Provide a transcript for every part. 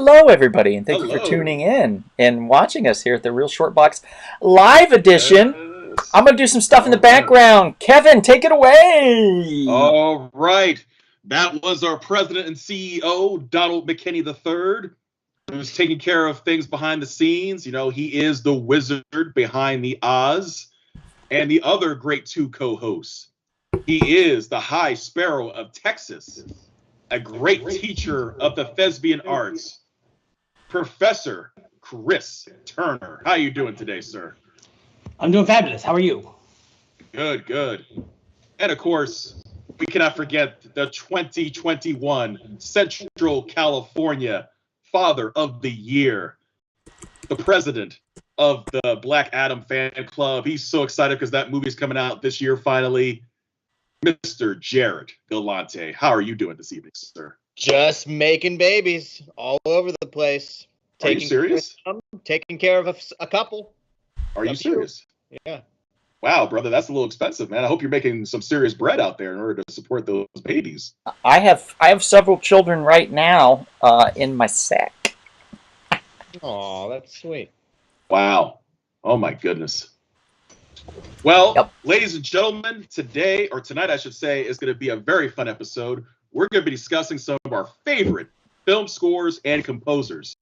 Hello, everybody, and thank you for Hello. tuning in and watching us here at the Real Short Box Live Edition. I'm Yes. going to do some stuff in the All right. background. Kevin, take it away. All right. That was our president and CEO, Donald McKinney III, who's taking care of things behind the scenes. You know, he is the wizard behind the Oz and the other great two co-hosts. He is the High Sparrow of Texas, a great teacher of the thespian arts, Professor Chris Turner. How you doing today, sir? I'm doing fabulous. How are you? Good, good. And of course, we cannot forget the 2021 Central California Father of the Year, the president of the Black Adam fan club. He's so excited because that movie's coming out this year finally. Mr. Jared Galante, how are you doing this evening, sir? Just making babies all over the place. Are you serious? Taking care of a couple. Are you serious? Yeah. Wow, brother, that's a little expensive, man. I hope you're making some serious bread out there in order to support those babies. I have several children right now in my sack. Oh, that's sweet. Wow. Oh, my goodness. Well, Yep. Ladies and gentlemen, today, or tonight, I should say, is going to be a very fun episode. We're going to be discussing some of our favorite film scores and composers.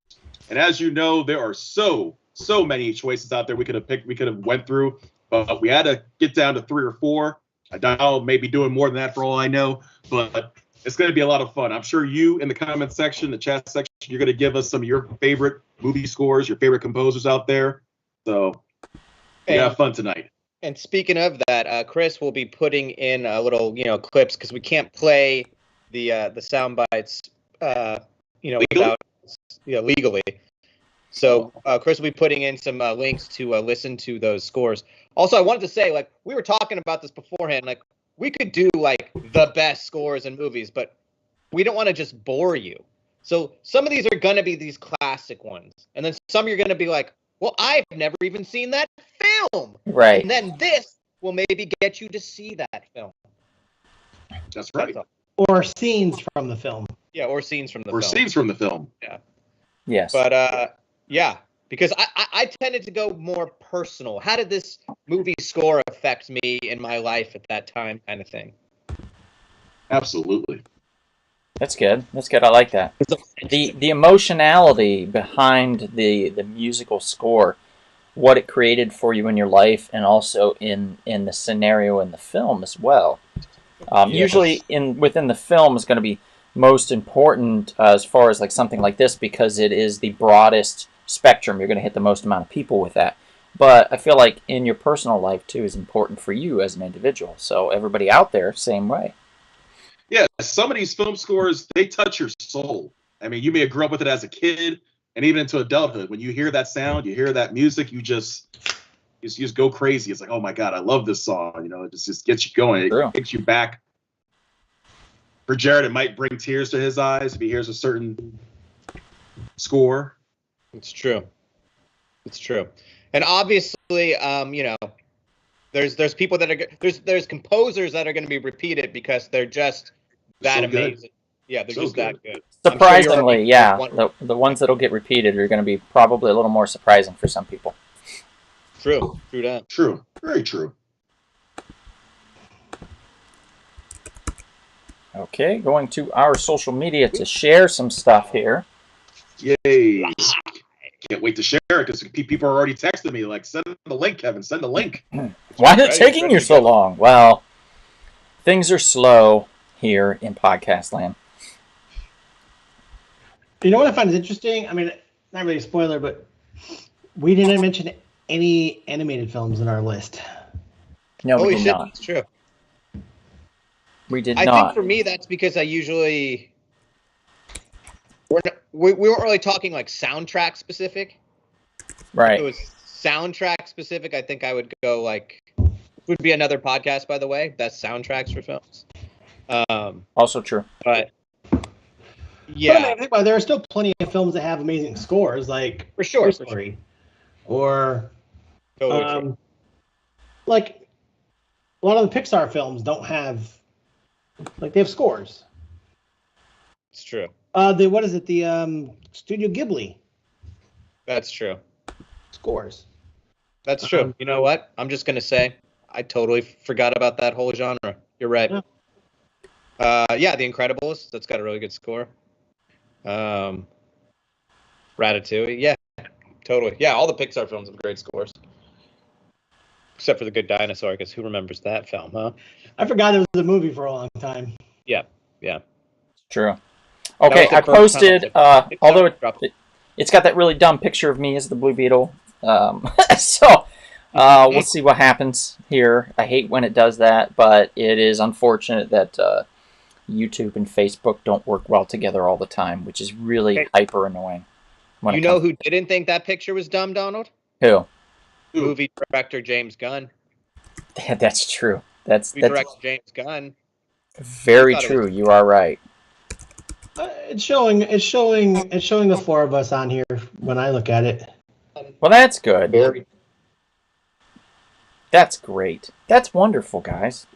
And as you know, there are so many choices out there we could have picked, we could have went through, but we had to get down to 3 or 4. I doubt I'll maybe doing more than that for all I know, but it's going to be a lot of fun. I'm sure you in the comment section, the chat section, you're going to give us some of your favorite movie scores, your favorite composers out there. So have fun tonight. And speaking of that, Chris will be putting in a little, clips because we can't play the sound bites, without, legally. So Chris will be putting in some links to listen to those scores. Also, I wanted to say, we were talking about this beforehand, we could do the best scores in movies, but we don't want to just bore you. So some of these are going to be these classic ones. And then some you're going to be like, well, I've never even seen that film. Right. And then this will maybe get you to see that film. That's right. Or scenes from the film. Yeah, or scenes from the Or film. scenes from the film. Yeah. Yes. But, because I tended to go more personal. How did this movie score affect me in my life at that time, kind of thing? Absolutely. That's good. That's good. I like that. The emotionality behind the musical score, what it created for you in your life, and also in the scenario in the film as well. Yes. Usually within the film is going to be most important as far as something like this because it is the broadest spectrum. You're going to hit the most amount of people with that. But I feel like in your personal life too is important for you as an individual. So everybody out there, same way. Yeah, some of these film scores, they touch your soul. I mean, you may have grew up with it as a kid and even into adulthood. When you hear that sound, you hear that music, you just go crazy. It's like, oh my God, I love this song. It just gets you going. It takes you back. For Jared, it might bring tears to his eyes if he hears a certain score. It's true. It's true. And obviously, there's people that are there's composers that are going to be repeated because they're just that amazing. Yeah, they're just that good. Surprisingly, the ones that'll get repeated are going to be probably a little more surprising for some people. True that. True, very true. Okay, going to our social media to share some stuff here. Yay! Can't wait to share it because people are already texting me send the link, Kevin. Send the link. Why is it taking you so long? Well, things are slow here in podcast land. You know what I find is interesting? I mean, not really a spoiler, but we didn't mention any animated films in our list. No, we did not. That's true. We did I not. think for me, that's because I usually we weren't really talking soundtrack specific. Right. If it was soundtrack specific, I think I would go would be another podcast, by the way. Best soundtracks for films. Also true. But yeah, but there are still plenty of films that have amazing scores, for sure, Toy Story, or totally true. A lot of the Pixar films don't have they have scores. It's true. What is it? The Studio Ghibli That's true. scores. That's true. You know what? I'm just gonna say I totally forgot about that whole genre. You're right. Yeah. The Incredibles. That's got a really good score. Ratatouille. Yeah, totally. Yeah, all the Pixar films have great scores. Except for The Good Dinosaur, because who remembers that film, huh? I forgot it was a movie for a long time. Yeah. True. That Okay, was the I first time posted. It's Although dropped. it's got that really dumb picture of me as the Blue Beetle. So we'll see what happens here. I hate when it does that, but it is unfortunate that YouTube and Facebook don't work well together all the time, which is really Okay. hyper annoying. You know who didn't think that picture was dumb, Donald? Who? Movie director James Gunn. That's true. That's Director James Gunn. very true. You are right. It's showing the four of us on here when I look at it. Well, that's good. That's great. That's wonderful, guys.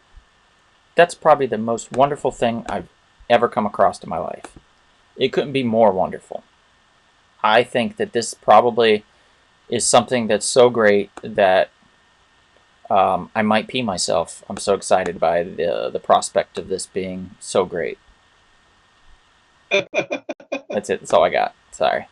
That's probably the most wonderful thing I've ever come across in my life. It couldn't be more wonderful. I think that this probably is something that's so great that I might pee myself. I'm so excited by the prospect of this being so great. That's it. That's all I got. Sorry.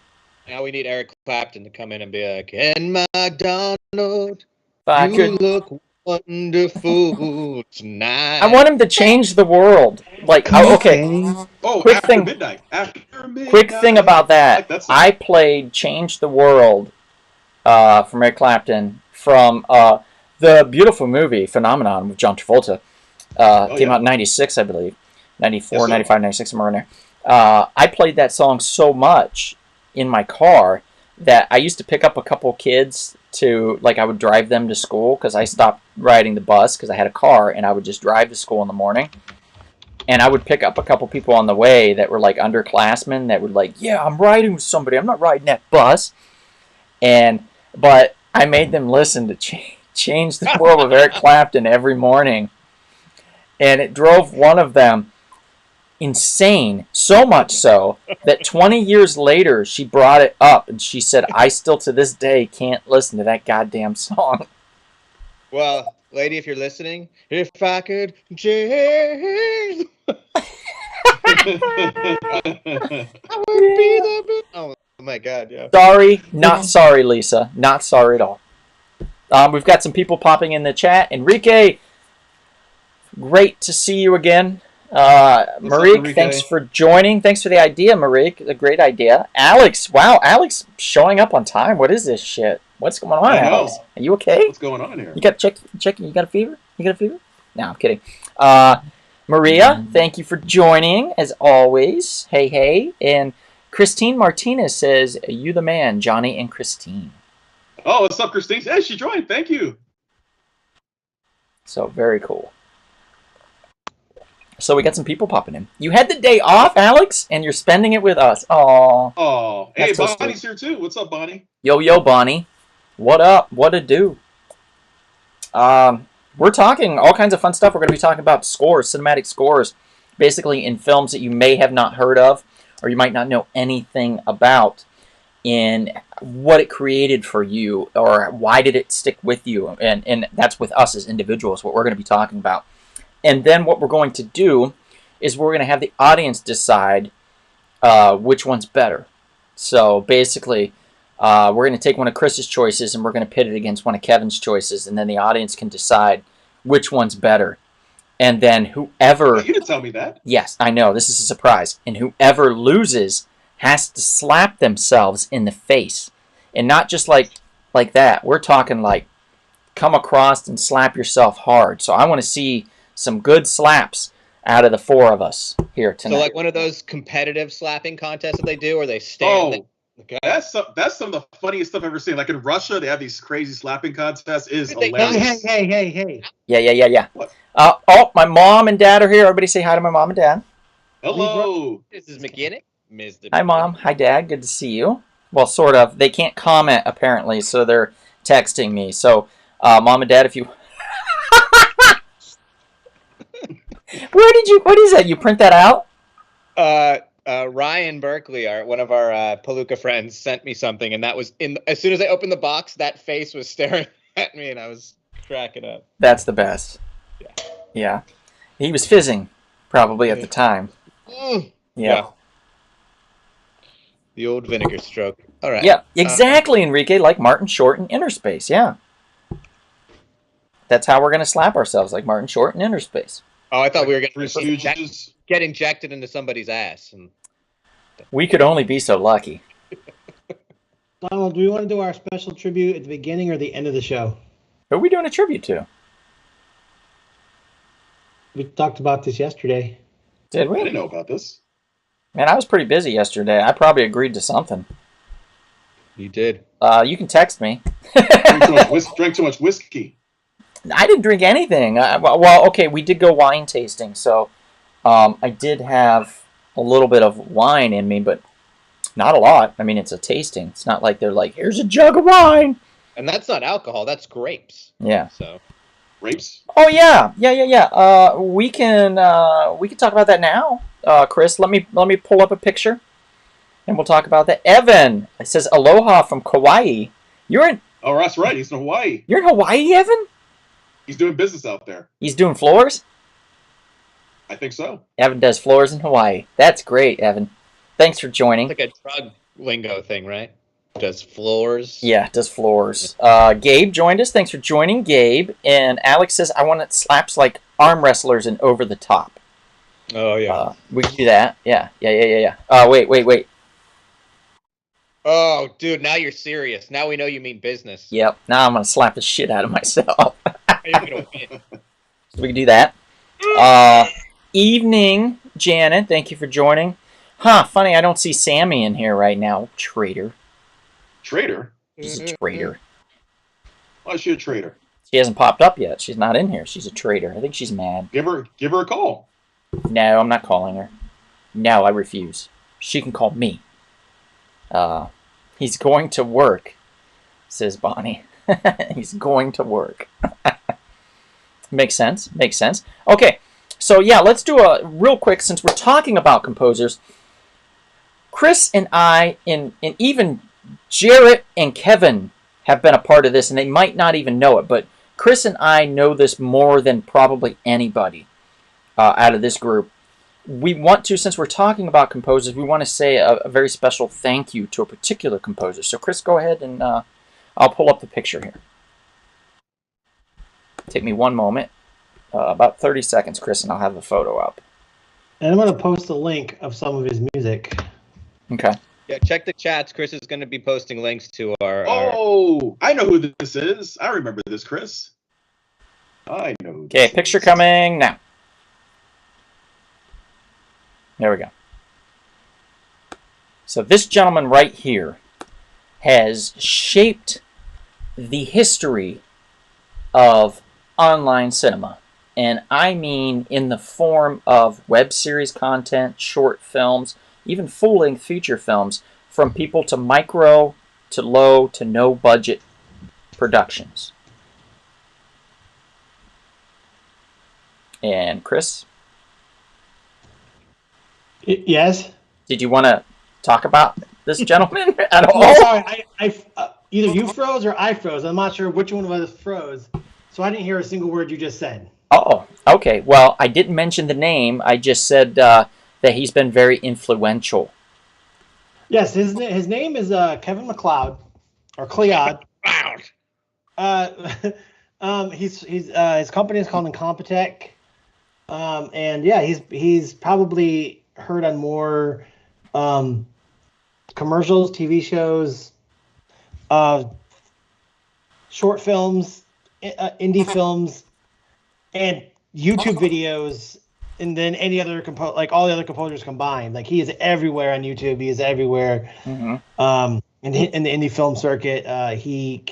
Now we need Eric Clapton to come in and be like, "And McDonald, But you look wonderful tonight." I want him to change the world. Like, okay. Oh, Quick after thing. midnight. After midnight. Quick thing about that. Like song. I played "Change the World" from Eric Clapton from the beautiful movie Phenomenon with John Travolta. Came out in 96, I believe. 94, 95, 96, somewhere in there. I played that song so much in my car that I used to pick up a couple kids to, like, I would drive them to school because I stopped riding the bus because I had a car, and I would just drive to school in the morning. And I would pick up a couple people on the way that were, like, underclassmen that would, like, yeah, I'm riding with somebody. I'm not riding that bus. But I made them listen to Change the World with Eric Clapton every morning. And it drove one of them insane, so much so that 20 years later she brought it up and she said, I still to this day can't listen to that goddamn song. Well, lady, if you're listening, if I could change, I would be the. Oh my God, yeah. Sorry, not sorry, Lisa. Not sorry at all. We've got some people popping in the chat. Enrique, great to see you again. Marique, thanks for joining. Thanks for the idea, Marique. A great idea. Alex, wow, Alex showing up on time. What is this shit? What's going on, Alex? Are you okay? What's going on here? You got check. You got a fever? You got a fever? No, I'm kidding. Maria, thank you for joining as always. Hey, and Christine Martinez says, "You the man, Johnny and Christine." Oh, what's up, Christine? Hey, she joined. Thank you. So very cool. So we got some people popping in. You had the day off, Alex, and you're spending it with us. Oh, hey, so Bonnie's here too. What's up, Bonnie? Yo, Bonnie. What up? What to do? We're talking all kinds of fun stuff. We're going to be talking about scores, cinematic scores, basically in films that you may have not heard of or you might not know anything about, in what it created for you or why did it stick with you. And that's with us as individuals, what we're going to be talking about. And then what we're going to do is we're going to have the audience decide which one's better. So basically, we're going to take one of Chris's choices and we're going to pit it against one of Kevin's choices, and then the audience can decide which one's better. And then whoever... You didn't tell me that. Yes, I know. This is a surprise. And whoever loses has to slap themselves in the face. And not just like that. We're talking like come across and slap yourself hard. So I want to see some good slaps out of the four of us here tonight. So like one of those competitive slapping contests that they do, where they stand. Oh, okay. That's some of the funniest stuff I've ever seen. Like in Russia, they have these crazy slapping contests. It is hilarious. Hey. Yeah. What? My mom and dad are here. Everybody say hi to my mom and dad. Hello. This is McGinnick. Mr. Hi, Mom. Hi, Dad. Good to see you. Well, sort of. They can't comment, apparently, so they're texting me. So, Mom and Dad, if you... What is that? You print that out? Ryan Berkeley, one of our Palooka friends, sent me something, and that was as soon as I opened the box, that face was staring at me, and I was cracking up. That's the best. Yeah. He was fizzing, probably at the time. Yeah. The old vinegar stroke. All right. Yeah, exactly, Enrique, like Martin Short in Inner Space, yeah. That's how we're going to slap ourselves, like Martin Short in Inner Space. Oh, I thought we were going Three to Stooges. get injected into somebody's ass. And... We could only be so lucky. Donald, do we want to do our special tribute at the beginning or the end of the show? Who are we doing a tribute to? We talked about this yesterday. Did I we? didn't know about this. Man, I was pretty busy yesterday. I probably agreed to something. You did. You can text me. Drank too much whiskey. I didn't drink anything. Well, okay, we did go wine tasting, so I did have a little bit of wine in me, but not a lot. I mean, it's a tasting. It's not like they're like, here's a jug of wine. And that's not alcohol. That's grapes. Yeah. So. Grapes? Oh yeah. We can talk about that now. Chris, let me pull up a picture, and we'll talk about that. Evan, it says aloha from Kauai. Oh, that's right. He's in Hawaii. You're in Hawaii, Evan? He's doing business out there. He's doing floors? I think so. Evan does floors in Hawaii. That's great, Evan. Thanks for joining. It's like a drug lingo thing, right? Does floors. Yeah, does floors. Gabe joined us. Thanks for joining, Gabe. And Alex says, I want it slaps like arm wrestlers and over the top. Oh, yeah. We can do that. Yeah. Wait. Oh, dude, now you're serious. Now we know you mean business. Yep. Now I'm going to slap the shit out of myself. You're gonna win. So we can do that. Evening, Janet. Thank you for joining. Funny, I don't see Sammy in here right now. Traitor. Traitor? She's a traitor. Why is she a traitor? She hasn't popped up yet. She's not in here. She's a traitor. I think she's mad. Give her a call. No, I'm not calling her. No, I refuse. She can call me. He's going to work, says Bonnie. He's going to work. Makes sense. Okay, so yeah, let's do a real quick, since we're talking about composers. Chris and I, and even Jarrett and Kevin have been a part of this, and they might not even know it, but Chris and I know this more than probably anybody out of this group. We want to, since we're talking about composers, we want to say a very special thank you to a particular composer. So Chris, go ahead, and I'll pull up the picture here. Take me one moment, about 30 seconds, Chris, and I'll have the photo up. And I'm going to post a link of some of his music. Okay. Yeah, check the chats. Chris is going to be posting links to our... Oh, I know who this is. I remember this, Chris. I know who this Okay, picture is. coming now. There we go. So this gentleman right here has shaped the history of online cinema. And I mean in the form of web series content, short films, even full-length feature films, from people to micro, to low, to no budget productions. And Chris? Yes? Did you want to talk about this gentleman at all? Oh, sorry, either you froze or I froze. I'm not sure which one was froze. So I didn't hear a single word you just said. Oh, okay. Well, I didn't mention the name. I just said that he's been very influential. Yes, his name is Kevin MacLeod, or Cleod. His company is called Incompetech. And yeah, he's probably heard on more commercials, TV shows, short films, indie films, and YouTube videos, and then any other like all the other composers combined. Like he is everywhere on YouTube. He is everywhere. Mm-hmm. In the indie film circuit, he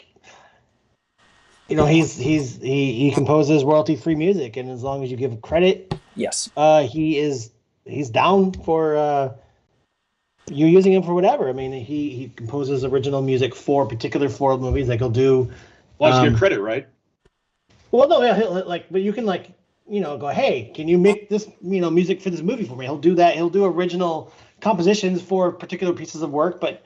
composes royalty-free music, and as long as you give credit, Yes. He's down for you using him for whatever. I mean, he composes original music for particular Ford movies. Like he'll do. Well, you give credit, right? Well, no, yeah, but you can go, hey, can you make this, music for this movie for me? He'll do that. He'll do original compositions for particular pieces of work, but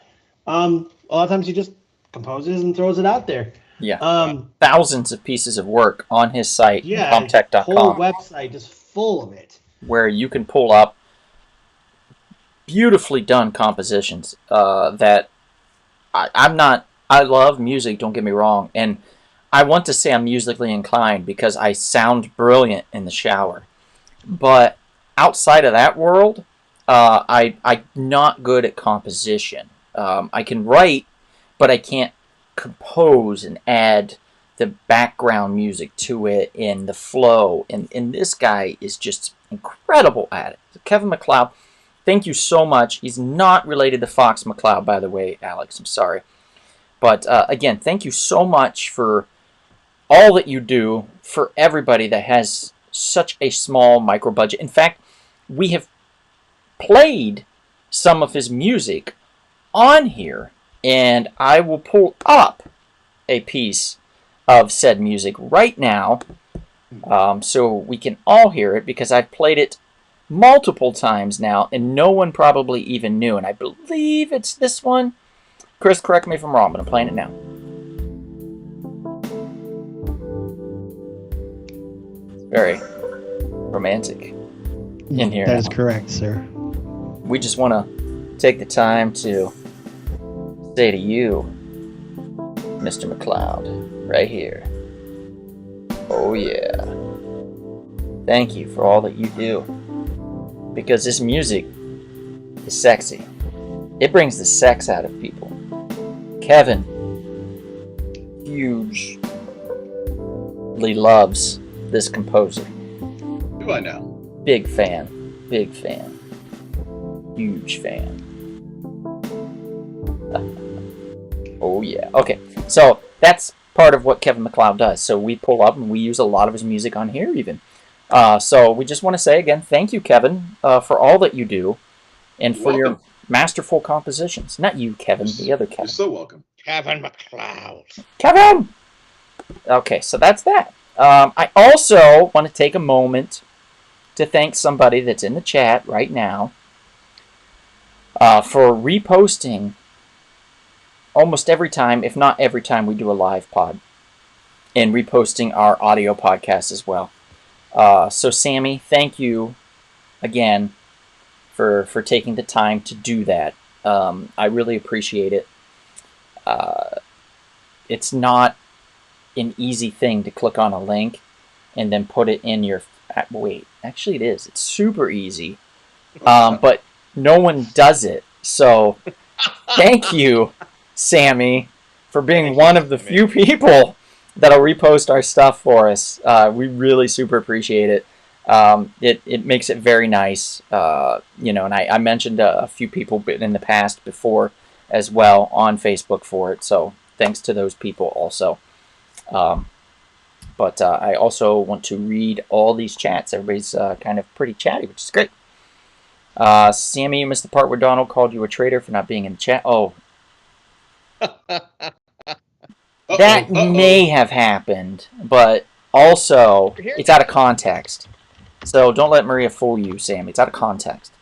a lot of times he just composes and throws it out there. Yeah. Thousands of pieces of work on his site, Yeah, comptech.com. whole website just full of it. Where you can pull up beautifully done compositions that I love music, don't get me wrong, and I want to say I'm musically inclined because I sound brilliant in the shower. But outside of that world, I'm not good at composition. I can write, but I can't compose and add the background music to it and the flow. And this guy is just incredible at it. Kevin MacLeod, thank you so much. He's not related to Fox McCloud, by the way, Alex. I'm sorry. But again, thank you so much for all that you do for everybody that has such a small micro budget. In fact, we have played some of his music on here, and I will pull up a piece of said music right now so we can all hear it, because I've played it multiple times now, and no one probably even knew, and I believe it's this one. Chris, correct me if I'm wrong, but I'm playing it now. Very romantic in here. That is correct, sir. We just want to take the time to say to you, Mr. MacLeod, right here, oh yeah, thank you for all that you do, because this music is sexy. It brings the sex out of people. Kevin hugely loves this composer. Do I now? Big fan. Huge fan. Oh yeah. Okay, so that's part of what Kevin MacLeod does. So we pull up and we use a lot of his music on here even. So we just want to say again, thank you, Kevin, for all that you do and for your masterful compositions. Not you, Kevin, the other Kevin. You're so welcome. Kevin MacLeod. Kevin! Okay, so that's that. I also want to take a moment to thank somebody that's in the chat right now for reposting almost every time, if not every time, we do a live pod, and reposting our audio podcast as well. So Sammy, thank you again for taking the time to do that. I really appreciate it. It's not an easy thing to click on a link and then put it in your... Wait, actually it is. It's super easy. But no one does it. So thank you, Sammy, for being one of the few people that'll repost our stuff for us. We really super appreciate it. It makes it very nice. And I mentioned a few people in the past before as well on Facebook for it. So thanks to those people also. But I also want to read all these chats. Everybody's kind of pretty chatty, which is great. Sammy, you missed the part where Donald called you a traitor for not being in the chat. Oh. That may have happened, but also it's out of context. So don't let Maria fool you, Sammy. It's out of context.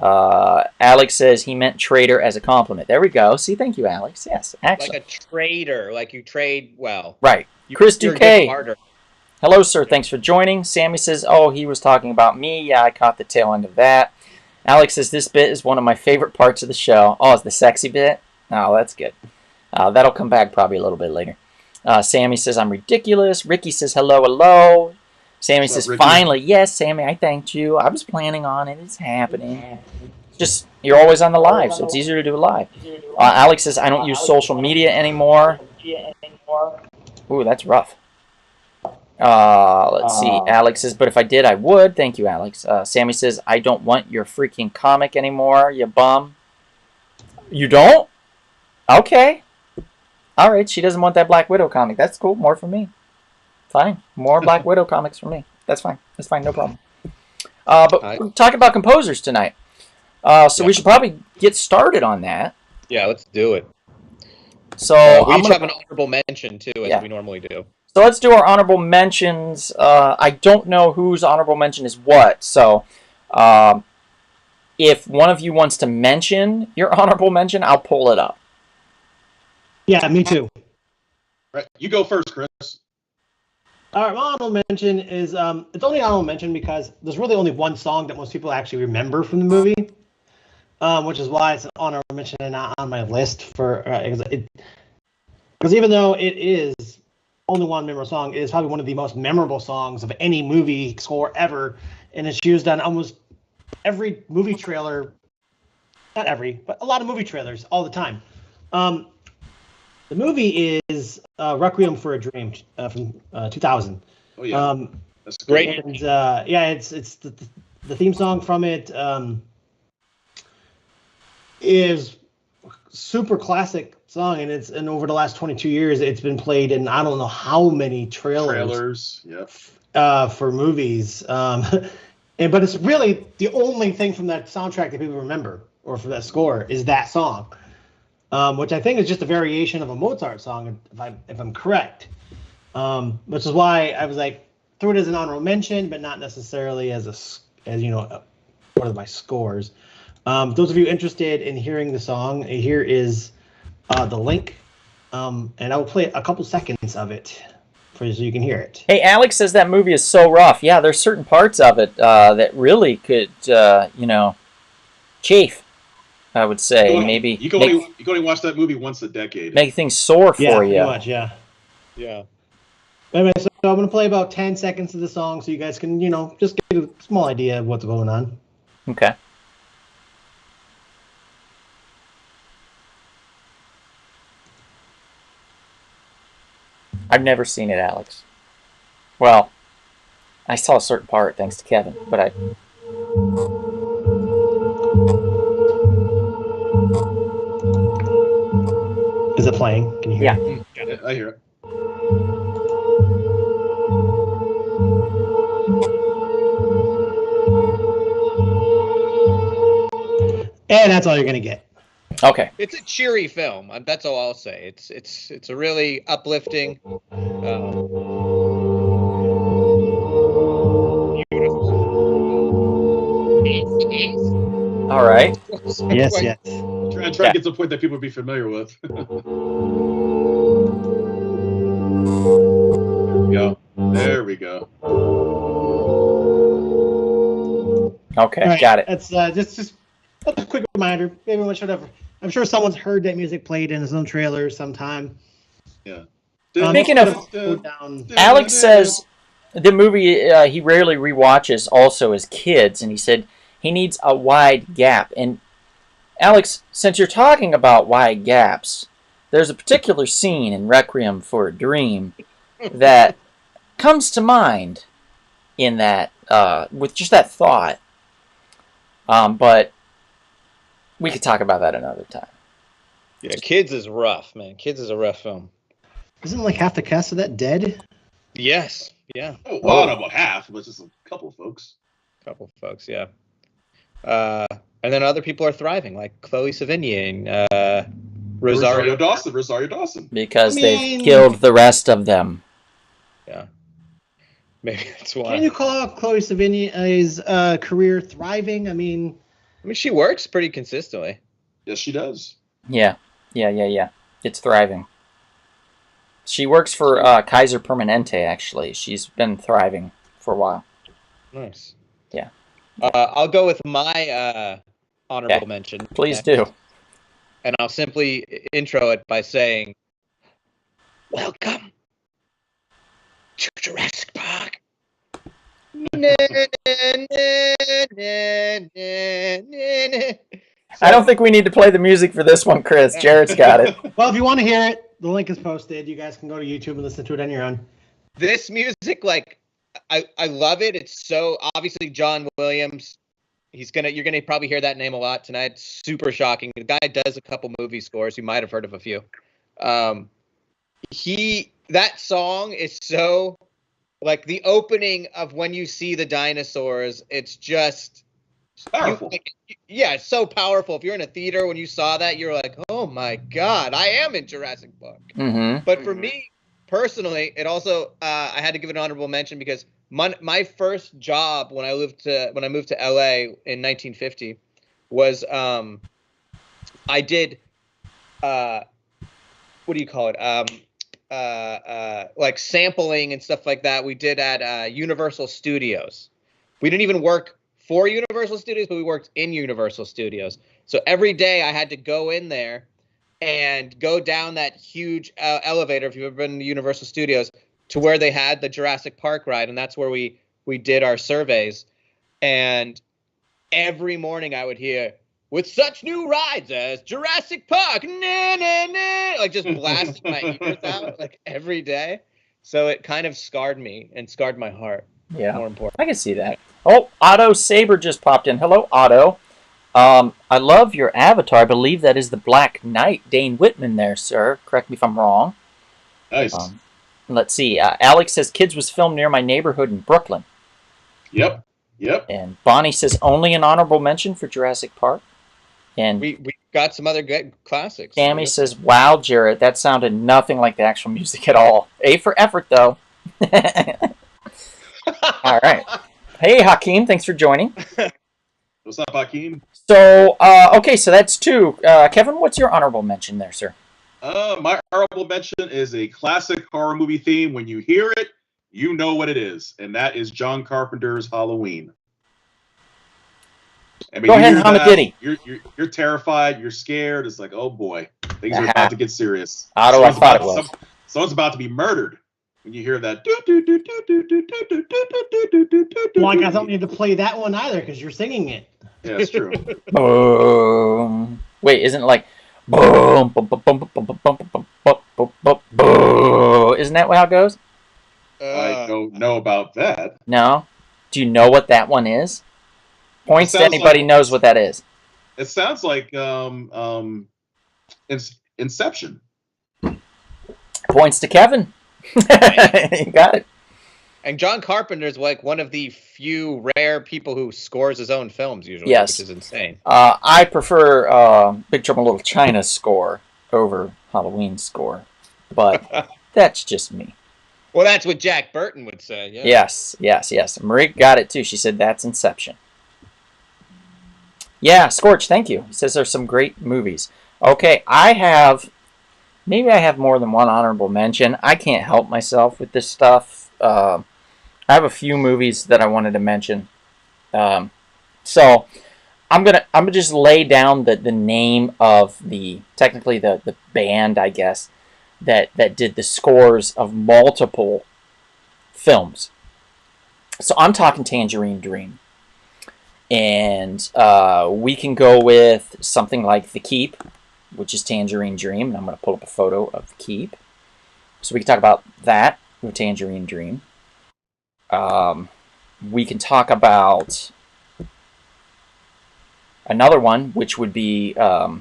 Alex says he meant traitor as a compliment. There we go. See, thank you, Alex. Yes, actually. Like a trader, like you trade well. Right. Chris Duque. Hello, sir. Thanks for joining. Sammy says, oh, he was talking about me. Yeah, I caught the tail end of that. Alex says, this bit is one of my favorite parts of the show. Oh, it's the sexy bit? Oh, that's good. That'll come back probably a little bit later. Sammy says, I'm ridiculous. Ricky says, hello, hello. Sammy says, finally. Yes, Sammy, I thanked you. I was planning on it. It's happening. Just, you're always on the live, so it's easier to do it live. Alex says, I don't use social media anymore. Ooh, that's rough. Let's see. Alex says, but if I did, I would. Thank you, Alex. Sammy says, I don't want your freaking comic anymore, you bum. You don't? Okay. All right, she doesn't want that Black Widow comic. That's cool. More for me. Fine. More Black Widow comics for me. That's fine. That's fine. No problem. But we're talking about composers tonight. So we should probably get started on that. Yeah, let's do it. So we each have an honorable mention, too, as we normally do. So let's do our honorable mentions. I don't know whose honorable mention is what. So if one of you wants to mention your honorable mention, I'll pull it up. Yeah, me too. Right, you go first, Chris. All right, my honorable mention is it's only honorable mention because there's really only one song that most people actually remember from the movie, which is why it's an honorable mention and not on my list for because even though it is only one memorable song, it is probably one of the most memorable songs of any movie score ever, and it's used on almost every movie trailer. Not every, but a lot of movie trailers all the time. The movie is Requiem for a Dream from 2000. Oh yeah, that's great. great. And yeah, it's the theme song from it is super classic song, and over the last 22 years, it's been played in I don't know how many trailers. Yep. For movies. But it's really the only thing from that soundtrack that people remember, or for that score, is that song. Which I think is just a variation of a Mozart song, if I'm correct. Which is why I was like, threw it as an honorable mention, but not necessarily as one of my scores. Those of you interested in hearing the song, here is the link, and I will play a couple seconds of it so you can hear it. Hey, Alex says that movie is so rough. Yeah, there's certain parts of it that really could, chafe. I would say maybe you can only watch that movie once a decade. make things sore for Yeah, you. pretty much, yeah. Yeah. Anyway, so I'm going to play about 10 seconds of the song so you guys can, just get a small idea of what's going on. Okay. I've never seen it, Alex. Well, I saw a certain part thanks to Kevin, but I. Is it playing? Can you hear it? Yeah, I hear it. And that's all you're going to get. Okay. It's a cheery film. That's all I'll say. It's a really uplifting. All right. Yes, yes. Try to get to a point that people would be familiar with. There we go. Okay, Right. got it. That's just a quick reminder. Everyone should have. I'm sure someone's heard that music played in some trailer sometime. Yeah. Speaking of, Alex says the movie he rarely rewatches also as kids, and he said he needs a wide gap. And Alex, since you're talking about wide gaps, there's a particular scene in Requiem for a Dream that comes to mind in that with just that thought. But we could talk about that another time. Yeah, Kids is rough, man. Kids is a rough film. Isn't like half the cast of that dead? Yes. Yeah. Oh, well, I don't know about half, but just a couple of folks. Folks, yeah. And then other people are thriving, like Chloe Sevigny and Rosario Dawson. Because they've killed the rest of them. Yeah. Maybe that's why. Can you call Chloe Sevigny's career thriving? I mean, she works pretty consistently. Yes, she does. Yeah. It's thriving. She works for Kaiser Permanente, actually. She's been thriving for a while. Nice. Yeah. I'll go with my honorable mention. Please do. And I'll simply intro it by saying, welcome to Jurassic Park. I don't think we need to play the music for this one, Chris. Jared's got it. Well, if you want to hear it, the link is posted. You guys can go to YouTube and listen to it on your own. This music, I love it. It's so obviously John Williams. You're gonna probably hear that name a lot tonight. Super shocking. The guy does a couple movie scores. You might have heard of a few. That song is so like the opening of when you see the dinosaurs. It's just powerful. It's so powerful. If you're in a theater when you saw that, you're like, oh my God, I am in Jurassic Park. Mm-hmm. But for me personally, it also I had to give an honorable mention because my first job when I moved to LA in 1950 was I did what do you call it? Like sampling and stuff like that. We did at Universal Studios. We didn't even work for Universal Studios, but we worked in Universal Studios. So every day I had to go in there and go down that huge elevator, if you've ever been to Universal Studios, to where they had the Jurassic Park ride, and that's where we did our surveys. And every morning I would hear, with such new rides as Jurassic Park, nah, nah, nah, like just blasting my ears out like every day. So it kind of scarred me and scarred my heart. Yeah, more important. I can see that. Oh, Otto Saber just popped in. Hello, Otto. I love your avatar. I believe that is the Black Knight, Dane Whitman there, sir. Correct me if I'm wrong. Nice. Let's see. Alex says, Kids was filmed near my neighborhood in Brooklyn. Yep. And Bonnie says, only an honorable mention for Jurassic Park. And we got some other good classics. Cammy says, wow, Jarrett, that sounded nothing like the actual music at all. A for effort, though. All right. Hey, Hakeem, thanks for joining. What's up, Hakeem? So, okay, so that's two. Kevin, what's your honorable mention there, sir? My honorable mention is a classic horror movie theme. When you hear it, you know what it is, and that is John Carpenter's Halloween. I mean, Go ahead and hum a ditty. You're terrified. You're scared. It's like, oh boy, things are about to get serious. Otto, I thought it was. Someone's about to be murdered. When you hear that. Well, I guess I don't need to play that one either because you're singing it. Yeah, that's true. Boom. Wait, isn't it like boom, boom, boom, boom, boom, boom, boom, boom, boom, boom, boom? Isn't that how it goes? I don't know about that. No. Do you know what that one is? Points to anybody knows what that is. It sounds like Inception. Points to Kevin. You got it. And John Carpenter's like one of the few rare people who scores his own films usually, yes. Which is insane. I prefer Big Trouble in Little China's score over Halloween's score, but that's just me. Well, that's what Jack Burton would say. Yeah. Yes. Marie got it too. She said that's Inception. Yeah, Scorch, thank you. He says there's some great movies. Okay, maybe I have more than one honorable mention. I can't help myself with this stuff. I have a few movies that I wanted to mention. So I'm gonna just lay down the name of the band, I guess, that did the scores of multiple films. So I'm talking Tangerine Dream. And we can go with something like The Keep, which is Tangerine Dream. And I'm going to pull up a photo of The Keep. So we can talk about that with Tangerine Dream. We can talk about another one, which would be a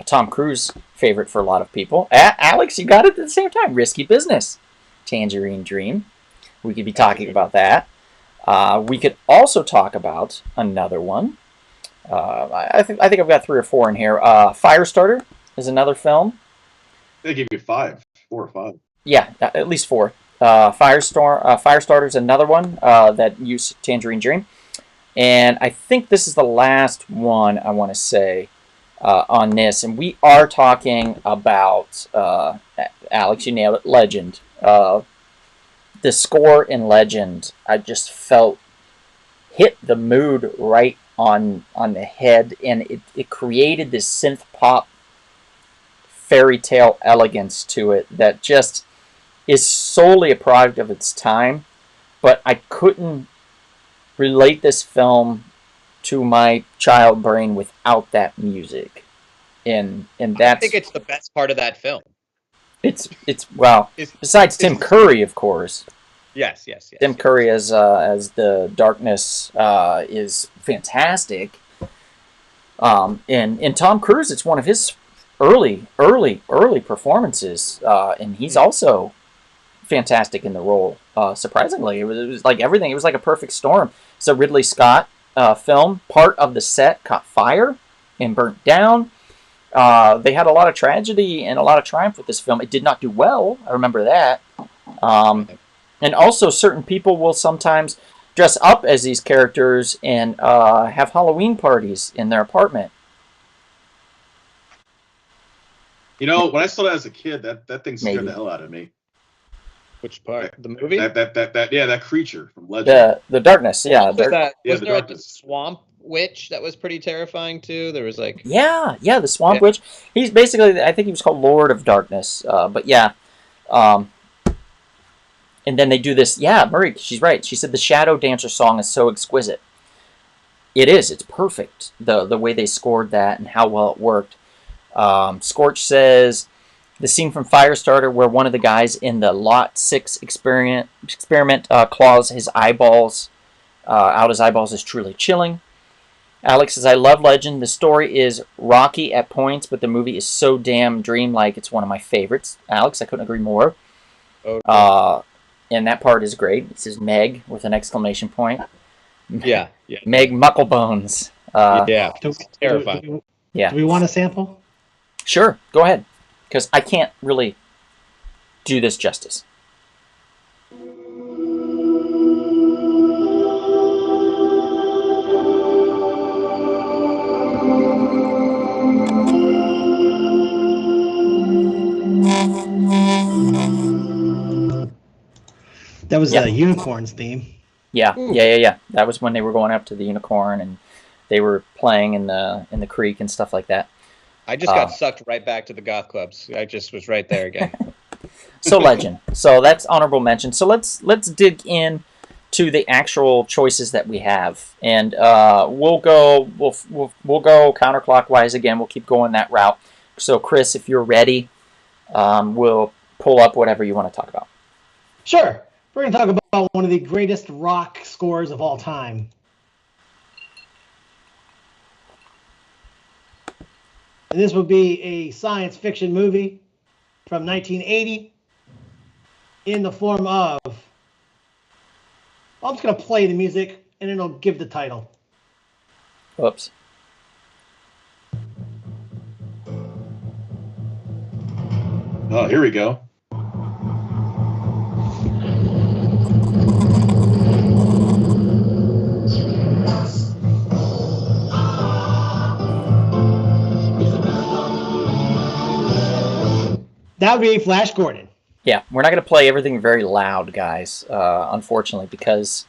Tom Cruise favorite for a lot of people. Alex, you got it at the same time. Risky Business, Tangerine Dream. We could be talking about that. We could also talk about another one. I think I've got 3 or 4 in here. Firestarter is another film. They give you 5, 4 or 5. Yeah, at least 4. Firestarter is another one that used Tangerine Dream. And I think this is the last one I want to say on this. And we are talking about, Alex, you nailed it, Legend. The score in Legend, I just felt hit the mood right on the head, and it created this synth pop fairy tale elegance to it that just is solely a product of its time. But I couldn't relate this film to my child brain without that music, and that's. I think it's the best part of that film. It's besides Tim Curry, of course. Yes. Tim Curry as the darkness is fantastic. And Tom Cruise, it's one of his early performances, and he's also fantastic in the role. Surprisingly, it was like everything. It was like a perfect storm. It's a Ridley Scott film. Part of the set caught fire and burnt down. They had a lot of tragedy and a lot of triumph with this film. It did not do well. I remember that. And also, certain people will sometimes dress up as these characters and have Halloween parties in their apartment. You know, when I saw that as a kid, that thing scared Maybe. the hell out of me. Which part? The movie? That creature from Legend. The darkness, yeah. Was there a darkness. swamp witch that was pretty terrifying too? There was like the Swamp Witch. He's basically, I think he was called Lord of Darkness. But yeah. And then they do this. Yeah, Murray, she's right. She said the Shadow Dancer song is so exquisite. It is. It's perfect. The way they scored that and how well it worked. Scorch says the scene from Firestarter where one of the guys in the Lot 6 experiment claws his eyeballs out his eyeballs is truly chilling. Alex says, I love Legend. The story is rocky at points, but the movie is so damn dreamlike. It's one of my favorites. Alex, I couldn't agree more. okay. And that part is great. It says Meg with an exclamation point. yeah. Meg Mucklebones. Yeah. Terrifying. Do Yeah. we want a sample? Sure, go ahead. Because I can't really do this justice. That was Yeah. the Unicorns theme. Yeah. That was when they were going up to the unicorn and they were playing in the creek and stuff like that. I just got sucked right back to the goth clubs. I just was right there again. So Legend. So that's honorable mention. So let's dig in to the actual choices that we have, and we'll go counterclockwise again. We'll keep going that route. So Chris, if you're ready, we'll pull up whatever you want to talk about. Sure. We're going to talk about one of the greatest rock scores of all time. And this would be a science fiction movie from 1980 in the form of... I'm just going to play the music and it'll give the title. Whoops. Oh, here we go. That would be Flash Gordon. Yeah, we're not going to play everything very loud, guys, unfortunately, because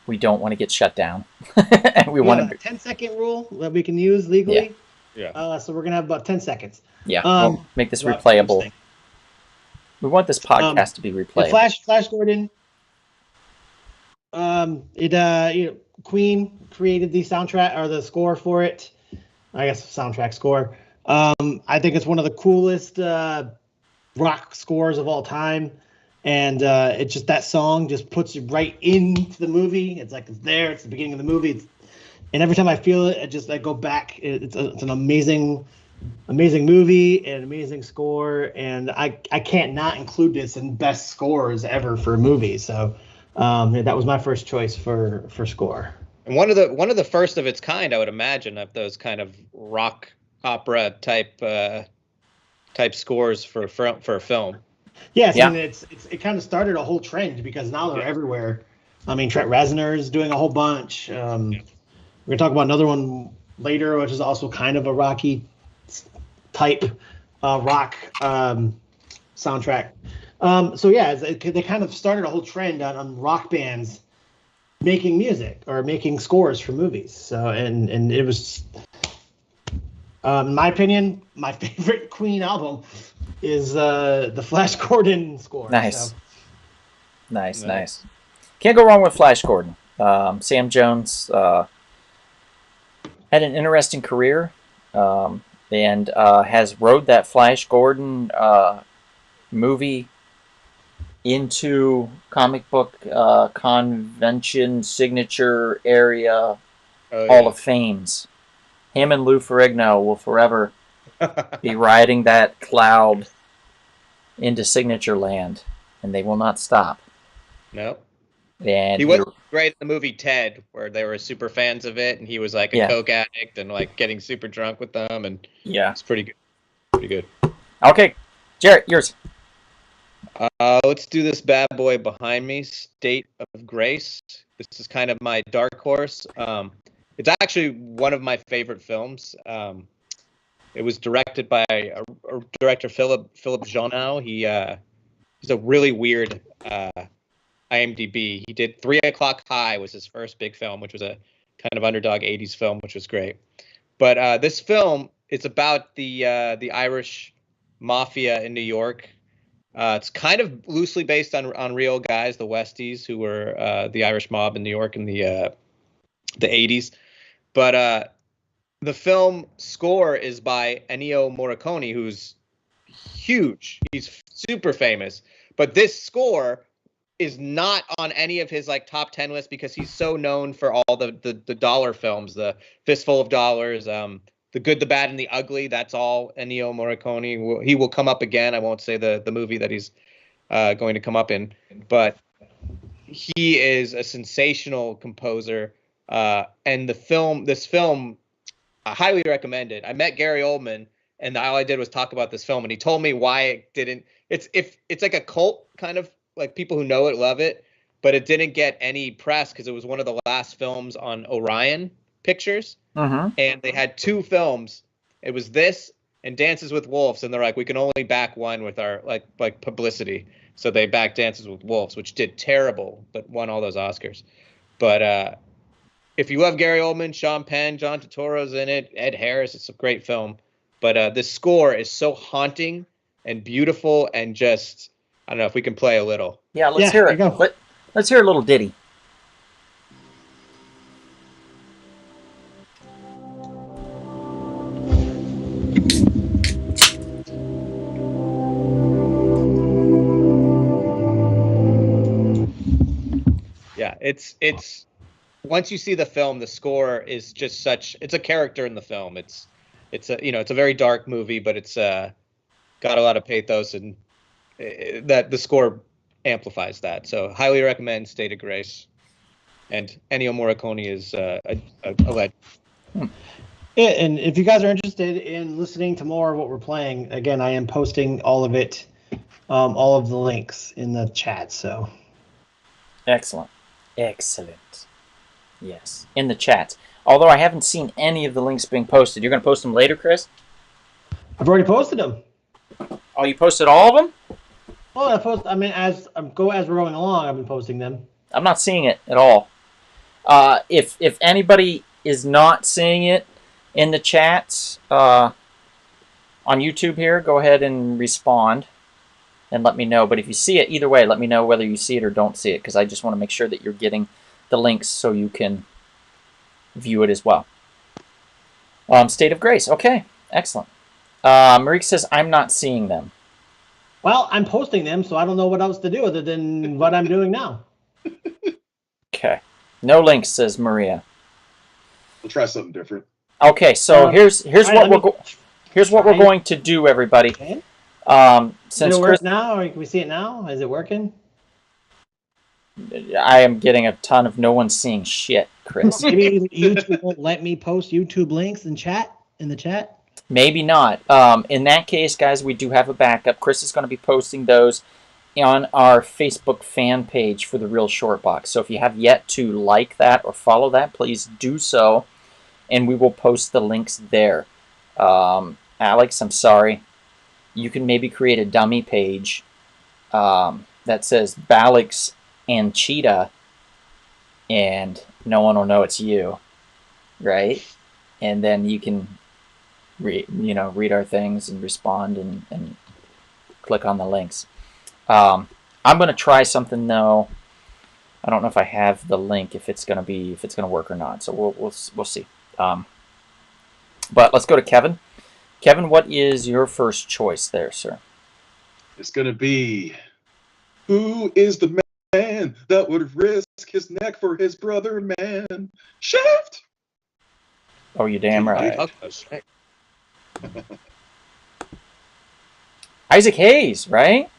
we don't want to get shut down. And we want a 10-second rule that we can use legally. Yeah. So we're going to have about 10 seconds. Yeah, we'll make this replayable. We want this podcast to be replayable. Flash Gordon. Queen created the soundtrack or the score for it. I guess soundtrack score. I think it's one of the coolest rock scores of all time, and it's just that song just puts you right into the movie. It's like it's there. It's the beginning of the movie, and every time I feel it, I go back. It's an amazing movie and amazing score, and I can't not include this in best scores ever for a movie. So that was my first choice for score. And one of the first of its kind, I would imagine, of those kind of rock opera type scores for a film. Yes, yeah. I mean, it kind of started a whole trend because now they're everywhere. I mean, Trent Reznor is doing a whole bunch. We're gonna talk about another one later, which is also kind of a rocky type rock soundtrack. So yeah, they kind of started a whole trend on rock bands making music or making scores for movies. So and it was, in my opinion, my favorite Queen album is the Flash Gordon score. Nice. So. Nice. Can't go wrong with Flash Gordon. Sam Jones had an interesting career and has rode that Flash Gordon movie into comic book convention signature area Hall of Fames. Him and Lou Ferrigno will forever be riding that cloud into signature land, and they will not stop. No. And he was great in the movie Ted, where they were super fans of it, and he was like a coke addict and like getting super drunk with them, and yeah, it's pretty good. pretty good. Okay, Jarrett, yours. Let's do this bad boy behind me, State of Grace. This is kind of my dark horse. It's actually one of my favorite films. It was directed by a director, Philip Jonow. He's a really weird IMDb. He did 3 O'Clock High was his first big film, which was a kind of underdog 80s film, which was great. But this film is about the Irish mafia in New York. It's kind of loosely based on real guys, the Westies, who were the Irish mob in New York in the 80s. But the film score is by Ennio Morricone, who's huge. He's super famous. But this score is not on any of his like top 10 lists because he's so known for all the dollar films, the Fistful of Dollars, The Good, the Bad, and the Ugly. That's all Ennio Morricone. He will come up again. I won't say the movie that he's going to come up in, but he is a sensational composer. And this film, I highly recommend it. I met Gary Oldman, and all I did was talk about this film, and he told me why it didn't. It's like a cult kind of, like people who know it love it, but it didn't get any press because it was one of the last films on Orion Pictures, and they had 2 films. It was this and Dances with Wolves, and they're like, we can only back one with our like publicity, so they backed Dances with Wolves, which did terrible, but won all those Oscars. But if you love Gary Oldman, Sean Penn, John Turturro's in it, Ed Harris, it's a great film. But this score is so haunting and beautiful, and just, I don't know if we can play a little. Yeah, let's hear it. Let's hear a little ditty. Yeah, it's once you see the film, the score is just it's a character in the film. It's a very dark movie, but it's got a lot of pathos, and that the score amplifies that. So highly recommend State of Grace. And Ennio Morricone is a legend. Yeah, and if you guys are interested in listening to more of what we're playing, again, I am posting all of it, all of the links in the chat. So Excellent. Yes, in the chat. Although I haven't seen any of the links being posted. You're going to post them later, Chris? I've already posted them. Oh, you posted all of them? Well, as we're going along, I've been posting them. I'm not seeing it at all. If anybody is not seeing it in the chats on YouTube here, go ahead and respond and let me know. But if you see it, either way, let me know whether you see it or don't see it, because I just want to make sure that you're getting the links so you can view it as well. State of Grace. Okay, excellent. Marique says, I'm not seeing them. Well, I'm posting them, so I don't know what else to do other than what I'm doing now. Okay. No links, says Maria. We'll try something different. Okay, so here's what we're going to do, everybody. Okay. Since Did it work now, or can we see it now? Is it working? I am getting a ton of no one seeing shit, Chris. Maybe YouTube won't let me post YouTube links in the chat. Maybe not. In that case, guys, we do have a backup. Chris is going to be posting those on our Facebook fan page for the Real Short Box. So if you have yet to like that or follow that, please do so, and we will post the links there. Alex, I'm sorry. You can maybe create a dummy page that says Balix and Cheetah, and no one will know it's you, right? And then you can read our things and respond and click on the links. I'm going to try something though. I don't know if I have the link, if it's going to work or not. So we'll see. But let's go to Kevin. Kevin, what is your first choice there, sir? It's going to be, who is the man that would risk his neck for his brother, man? Shaft! Oh, you're damn right. Isaac Hayes, right?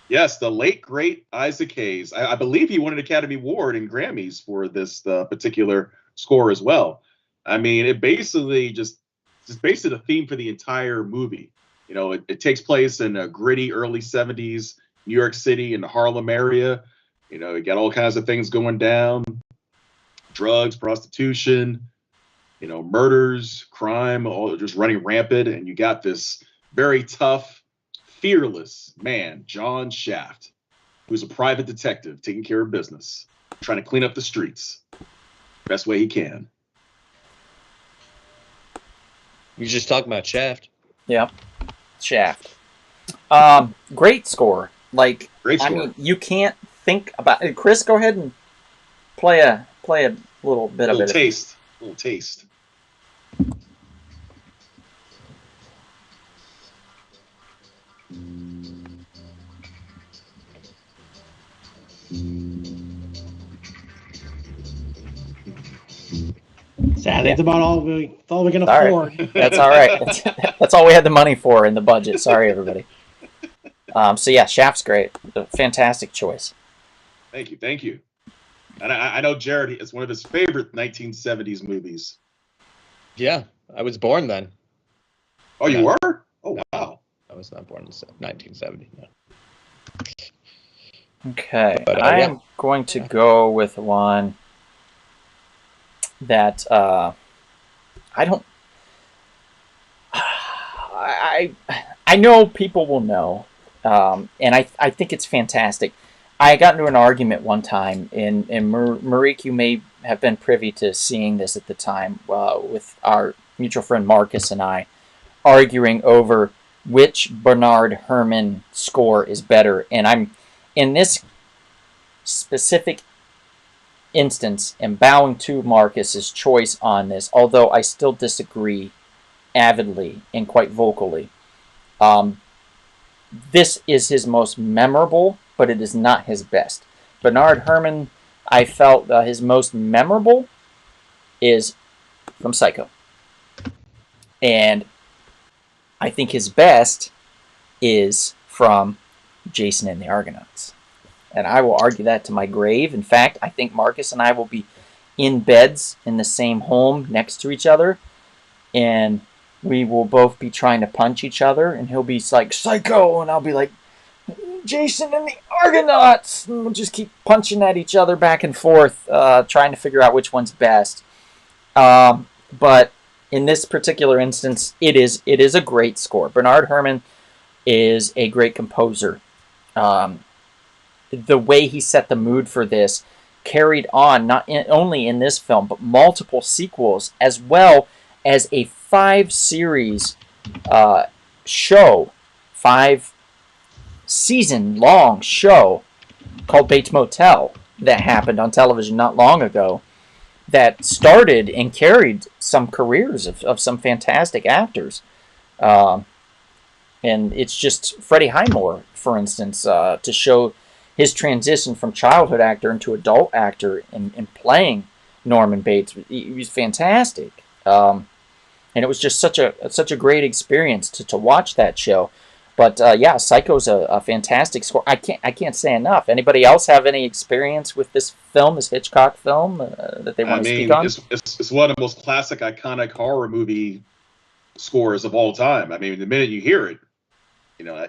Yes, the late, great Isaac Hayes. I believe he won an Academy Award and Grammys for this particular score as well. I mean, it basically just basically the theme for the entire movie You know, it takes place in a gritty early 70s New York City in the Harlem area. You know, you got all kinds of things going down, drugs, prostitution, you know, murders, crime, all just running rampant. And you got this very tough, fearless man, John Shaft, who's a private detective taking care of business, trying to clean up the streets best way he can. You're just talking about Shaft. Yeah, Shaft. Great score. Like, Great score. I mean, you can't think about it. Chris, go ahead and play a little bit of it. A little taste. Sadly, it's about all we can All afford. right. That's all right. That's all we had the money for in the budget. Sorry, everybody. So yeah, Shaft's great. A fantastic choice. Thank you. And I know Jared, it's one of his favorite 1970s movies. Yeah, I was born then. Oh, you were? Oh, wow. I was not born in 1970. No. Okay, But, I yeah. am going to go with one that I don't. I know people will know, and I think it's fantastic. I got into an argument one time, and Marique, you may have been privy to seeing this at the time, with our mutual friend Marcus and I arguing over which Bernard Herrmann score is better. And I'm, in this specific instance, am bowing to Marcus's choice on this, although I still disagree avidly and quite vocally. This is his most memorable, but it is not his best. Bernard Herrmann, I felt his most memorable is from Psycho. And I think his best is from Jason and the Argonauts. And I will argue that to my grave. In fact, I think Marcus and I will be in beds in the same home next to each other. And we will both be trying to punch each other. And he'll be like, Psycho! And I'll be like, Jason and the Argonauts! And we'll just keep punching at each other back and forth, trying to figure out which one's best. But in this particular instance, it is a great score. Bernard Herrmann is a great composer. The way he set the mood for this carried on not only in this film, but multiple sequels, as well as a 5-series show, 5-season-long show called Bates Motel that happened on television not long ago, that started and carried some careers of some fantastic actors. And it's just Freddie Highmore, for instance, to show his transition from childhood actor into adult actor in playing Norman Bates. He was fantastic. And it was just such a great experience to watch that show. But yeah, Psycho's a fantastic score. I can't say enough. Anybody else have any experience with this film, this Hitchcock film, that they want to speak on? It's one of the most classic, iconic horror movie scores of all time. I mean, the minute you hear it, you know,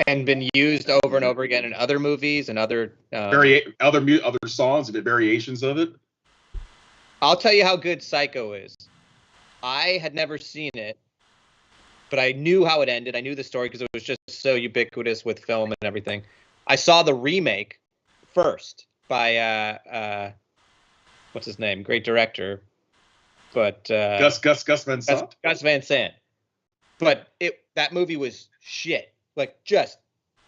And been used over and over again in other movies and other other songs and variations of it. I'll tell you how good Psycho is. I had never seen it, but I knew how it ended. I knew the story because it was just so ubiquitous with film and everything. I saw the remake first by what's his name? Great director, but Gus Van Sant. Gus Van Sant. But that movie was shit. Like, just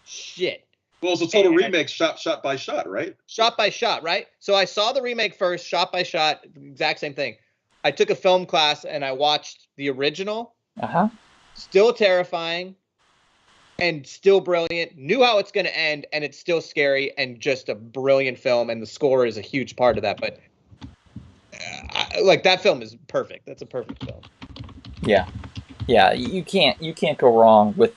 shit. Well, it's a total remake, shot by shot, right? Shot by shot, right? So I saw the remake first, shot by shot, exact same thing. I took a film class and I watched the original. Uh-huh. Still terrifying and still brilliant. Knew how it's going to end, and it's still scary and just a brilliant film. And the score is a huge part of that. But like, that film is perfect. That's a perfect film. Yeah, you can't go wrong with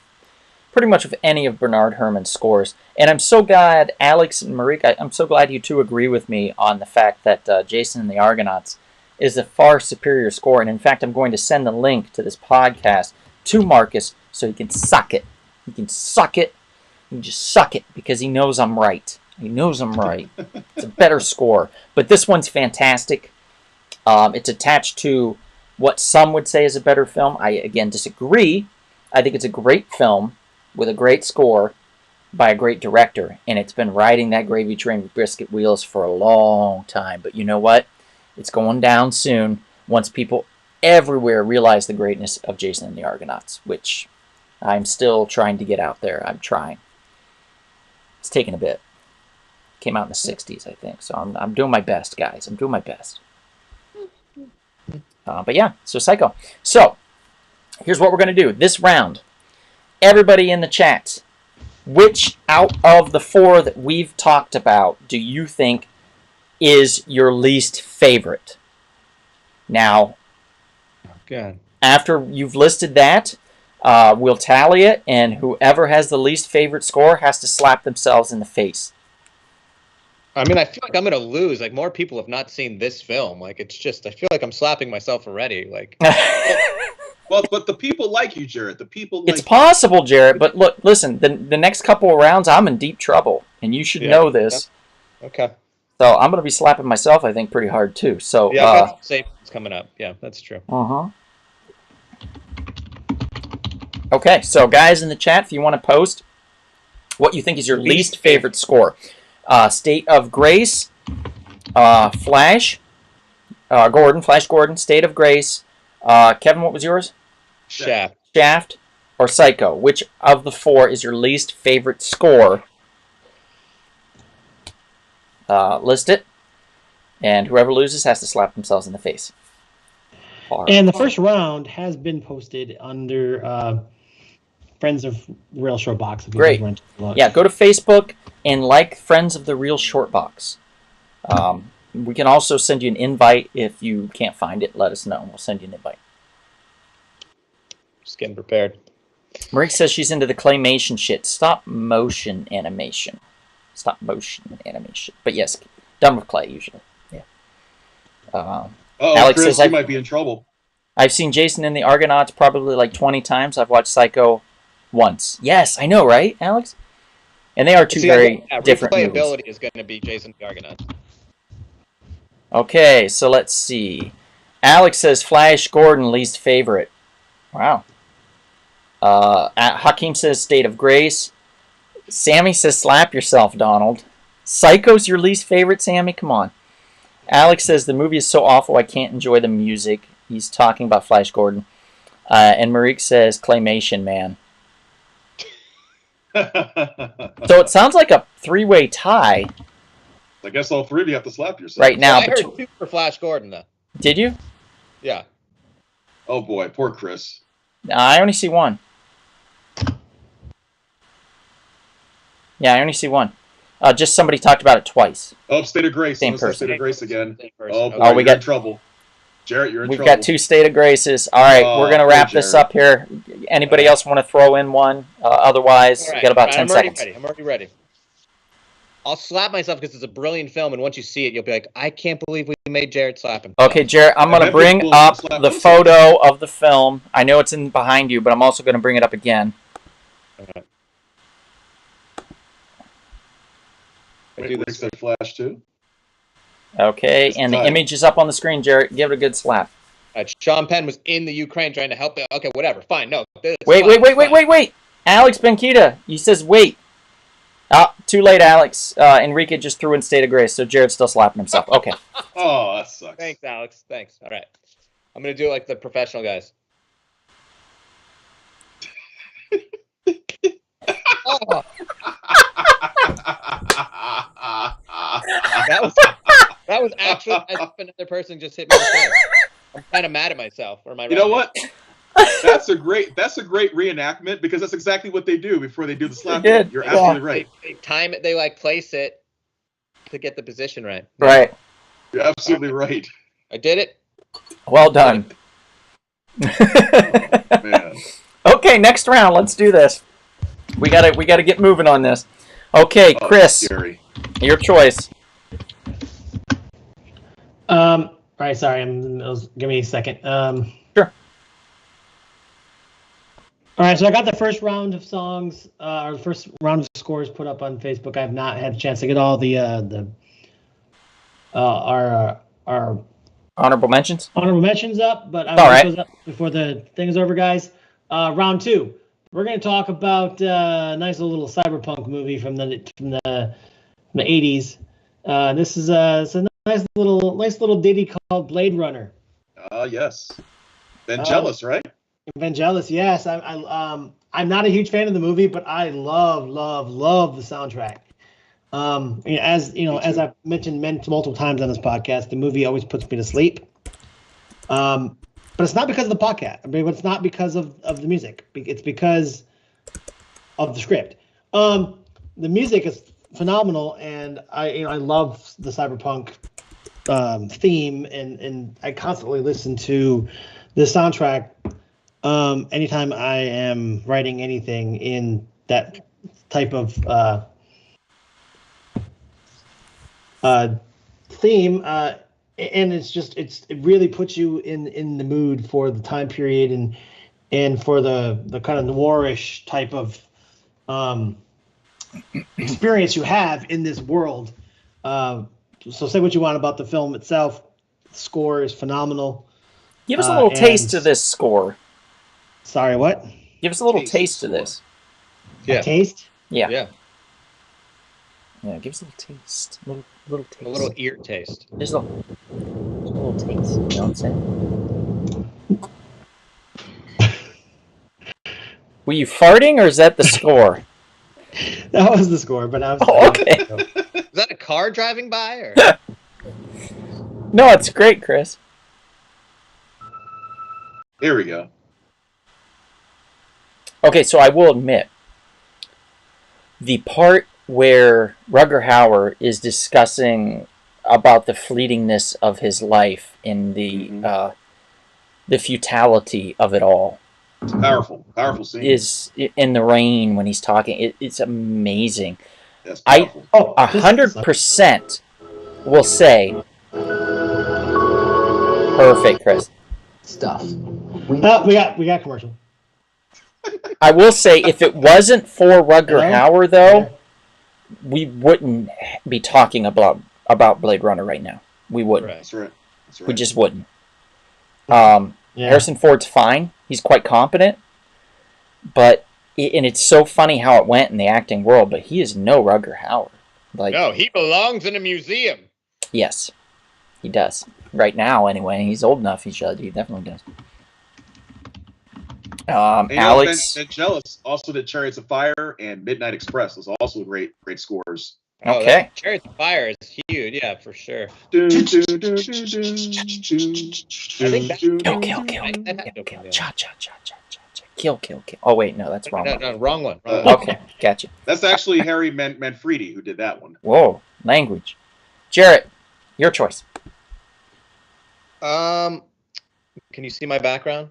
pretty much with any of Bernard Herrmann's scores. And I'm so glad, Alex and Marika, I'm so glad you two agree with me on the fact that Jason and the Argonauts is a far superior score. And in fact, I'm going to send the link to this podcast to Marcus so he can suck it. He can suck it. He can just suck it because he knows I'm right. He knows I'm right. It's a better score. But this one's fantastic. It's attached to what some would say is a better film. I, again, disagree. I think it's a great film with a great score by a great director. And it's been riding that gravy train with brisket wheels for a long time. But you know what? It's going down soon once people everywhere realize the greatness of Jason and the Argonauts, which I'm still trying to get out there. I'm trying. It's taking a bit. Came out in the 60s, I think. So I'm doing my best, guys. I'm doing my best. But yeah, so Psycho. So, here's what we're going to do. This round, everybody in the chat, which out of the 4 that we've talked about do you think is your least favorite? Now, God. after you've listed that, we'll tally it, and whoever has the least favorite score has to slap themselves in the face. I mean, I feel like I'm gonna lose. Like, more people have not seen this film. Like, it's just, I feel like I'm slapping myself already. Like, Well, but the people like you, Jarrett. The people like It's possible, Jarrett, but look, listen, the next couple of rounds, I'm in deep trouble, and you should know this. okay. So I'm going to be slapping myself, I think, pretty hard, too. So, Yeah, I've got some savings coming up. Yeah, that's true. Uh-huh. Okay, so guys in the chat, if you want to post what you think is your least favorite score. State of Grace, Flash Gordon, State of Grace. Kevin, what was yours? Shaft. Or Psycho. Which of the 4 is your least favorite score? List it. And whoever loses has to slap themselves in the face. And the first round has been posted under Friends of Real Short Box. Great. Yeah, go to Facebook and like Friends of the Real Short Box. We can also send you an invite if you can't find it. Let us know. We'll send you an invite. Just getting prepared. Marie says she's into the claymation shit. Stop motion animation. But yes, done with clay usually. Yeah. Alex Chris, says you might be in trouble. I've seen Jason and the Argonauts probably like 20 times. I've watched Psycho once. Yes, I know, right, Alex? And they are two very different movies. Replayability is going to be Jason and the Argonauts. Okay, so let's see. Alex says Flash Gordon least favorite. Wow. Hakeem says State of Grace. Sammy says slap yourself, Donald. Psycho's your least favorite, Sammy? Come on. Alex says the movie is so awful I can't enjoy the music. He's talking about Flash Gordon. And Marique says Claymation Man. So it sounds like a 3-way tie. I guess all 3 of you have to slap yourself. Right now. I heard 2 for Flash Gordon, though. Did you? Yeah. Oh, boy. Poor Chris. I only see 1. Yeah, I only see 1. Just somebody talked about it twice. Oh, State of Grace. Same person. State of Grace again. Oh, boy, we you're got in trouble. Jarrett, you're in trouble. We've got 2 State of Graces. All right, we're going to wrap this up here. Anybody else want to throw in one? Otherwise, right. Get about 10 seconds. I'm already ready. I'll slap myself because it's a brilliant film, and once you see it, you'll be like, I can't believe we made Jarrett slap him. Okay, Jarrett, I'm going to bring up the photo of the film. I know it's in behind you, but I'm also going to bring it up again. Okay. Wait, said Flash too? Okay, and the image is up on the screen, Jarrett. Give it a good slap. Sean Penn was in the Ukraine trying to help. Okay, whatever. Fine. No. Wait. Alex Benquita. He says wait. Too late, Alex. Enrique just threw in State of Grace, so Jared's still slapping himself. Okay. Oh, that sucks. Thanks, Alex. Thanks. All right. I'm going to do it like the professional guys. Oh. That was actually as if another person just hit me in the face. I'm kind of mad at myself. Or my. You know what? That's a great reenactment because that's exactly what they do before they do the slap. You're absolutely right. They time it. They place it to get the position right. Right. You're absolutely right. I did it. Well done. Oh, man. Okay, next round. Let's do this. We gotta get moving on this. Okay, Chris, your choice. All right, sorry. Give me a second. Sure. All right, so I got the first round of songs, or the first round of scores put up on Facebook. I have not had a chance to get all our Honorable mentions. honorable mentions up, but I All will right. get those up before the thing is over, guys. Round two, we're going to talk about a nice little cyberpunk movie from the 80s. This is it's a nice little ditty called Blade Runner. Yes. Vangelis, right? Vangelis, yes. I'm not a huge fan of the movie, but I love the soundtrack. As you know, as I've mentioned multiple times on this podcast, the movie always puts me to sleep. But it's not because of the podcast. I mean, it's not because of the music. It's because of the script. The music is phenomenal, and I love the cyberpunk theme, and I constantly listen to the soundtrack anytime I am writing anything in that type of theme, and it really puts you in the mood for the time period and for the kind of noirish type of experience you have in this world. So say what you want about the film itself. The score is phenomenal. Give us a little taste of this score. Sorry, what? Give us a little taste of this. Yeah. A taste? Yeah. Yeah. Yeah, give us a little taste. Little taste. A little ear taste. Just a little taste. You know what I'm saying? Were you farting, or is that the score? That was the score, but I was. Oh, okay. Is that a car driving by? Or? No, it's great, Chris. Here we go. Okay, so I will admit, the part where Rutger Hauer is discussing about the fleetingness of his life and the futility of it all, Powerful scene. is in the rain when he's talking. It's amazing. That's I powerful. 100% will say, perfect, Chris. Stuff. We got commercial. I will say, if it wasn't for Rutger Hauer, though, we wouldn't be talking about Blade Runner right now. We wouldn't. That's right. We just wouldn't. Harrison Ford's fine. He's quite competent. And it's so funny how it went in the acting world, but he is no Rutger Hauer. No, he belongs in a museum. Yes, he does. Right now, anyway. He's old enough. He definitely does. Alex. Vangelis also did Chariots of Fire and Midnight Express. Those are also great scores. Okay. Chariots of Fire is huge, yeah, for sure. Kill. Cha. Kill. Oh, wait, no, that's wrong. No, wrong one. Okay, gotcha. That's actually Harry Manfredi who did that one. Whoa, language. Jarrett, your choice. Can you see my background?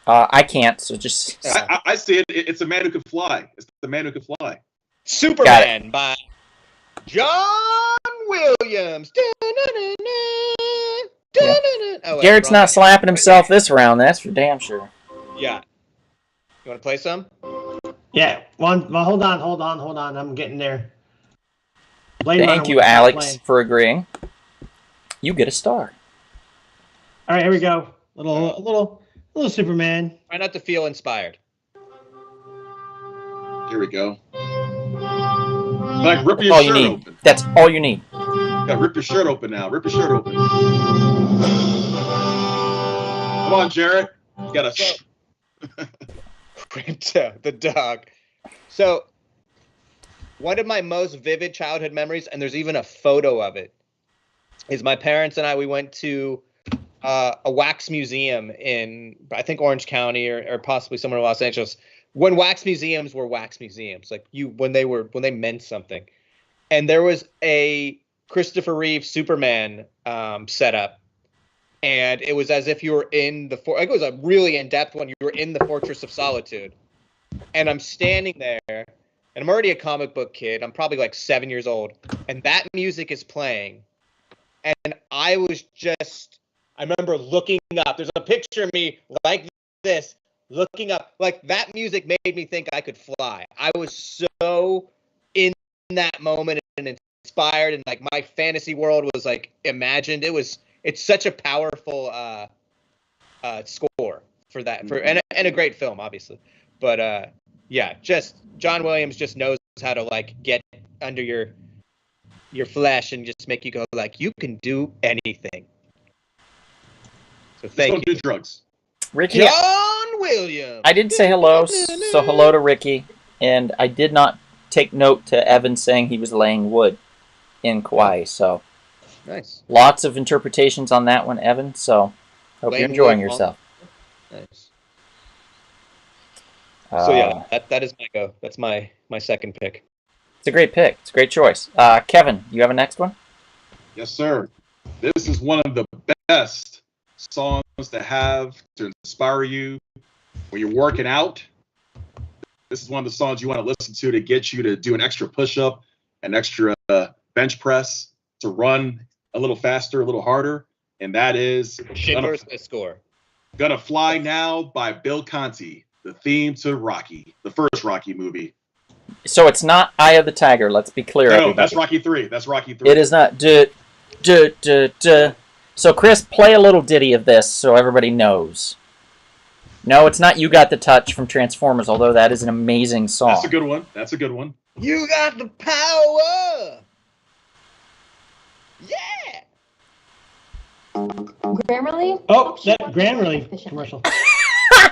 I can't, so just... I see it. It's a man who can fly. It's the man who can fly. Superman by John Williams. Yeah. Garrett's not slapping himself this round, that's for damn sure. Yeah. You want to play some? Yeah. Well, hold on. I'm getting there. Thank you, Alex, for agreeing. You get a star. All right, here we go. Little Superman. Try not to feel inspired. Here we go. Like, rip your shirt open. That's all you need. Yeah, rip your shirt open now. Rip your shirt open. Come on, Jarrett. You got to... The dog. So, one of my most vivid childhood memories, and there's even a photo of it, is my parents and we went to a wax museum in, I think, Orange County or possibly somewhere in Los Angeles, when wax museums were wax museums, like when they meant something. And there was a Christopher Reeve Superman set up, and it was as if you were in it was a really in-depth one. You were in the Fortress of Solitude, and I'm standing there, and I'm already a comic book kid. I'm probably like 7 years old, and that music is playing, and I remember looking up. There's a picture of me like this, looking up, like that music made me think I could fly. I was so in that moment and inspired, and like my fantasy world was like imagined. It's such a powerful score for that, and a great film, obviously. But yeah, just John Williams just knows how to like get under your flesh and just make you go like, you can do anything. So thank you. Don't do drugs. Ricky, John Williams. I did say hello, so hello to Ricky, and I did not take note to Evan saying he was laying wood in Kauai. So Nice. lots of interpretations on that one, Evan. So hope Laying you're enjoying wood, yourself. Nice. So Uh, yeah, that is my go. That's my second pick. It's a great pick. It's a great choice. Kevin, you have a next one? Yes, sir. This is one of the best songs to have to inspire you when you're working out. This is one of the songs you want to listen to get you to do an extra push-up, an extra bench press, to run a little faster, a little harder, and that is Schindler's Score. Gonna Fly Now by Bill Conti, the theme to Rocky, the first Rocky movie. So it's not Eye of the Tiger. Let's be clear, No, everybody. that's Rocky 3. That's Rocky 3. It is not. So, Chris, play a little ditty of this so everybody knows. No, it's not You Got the Touch from Transformers, although that is an amazing song. That's a good one. That's a good one. You got the power. Yeah. Grammarly? Oh, that Grammarly commercial. I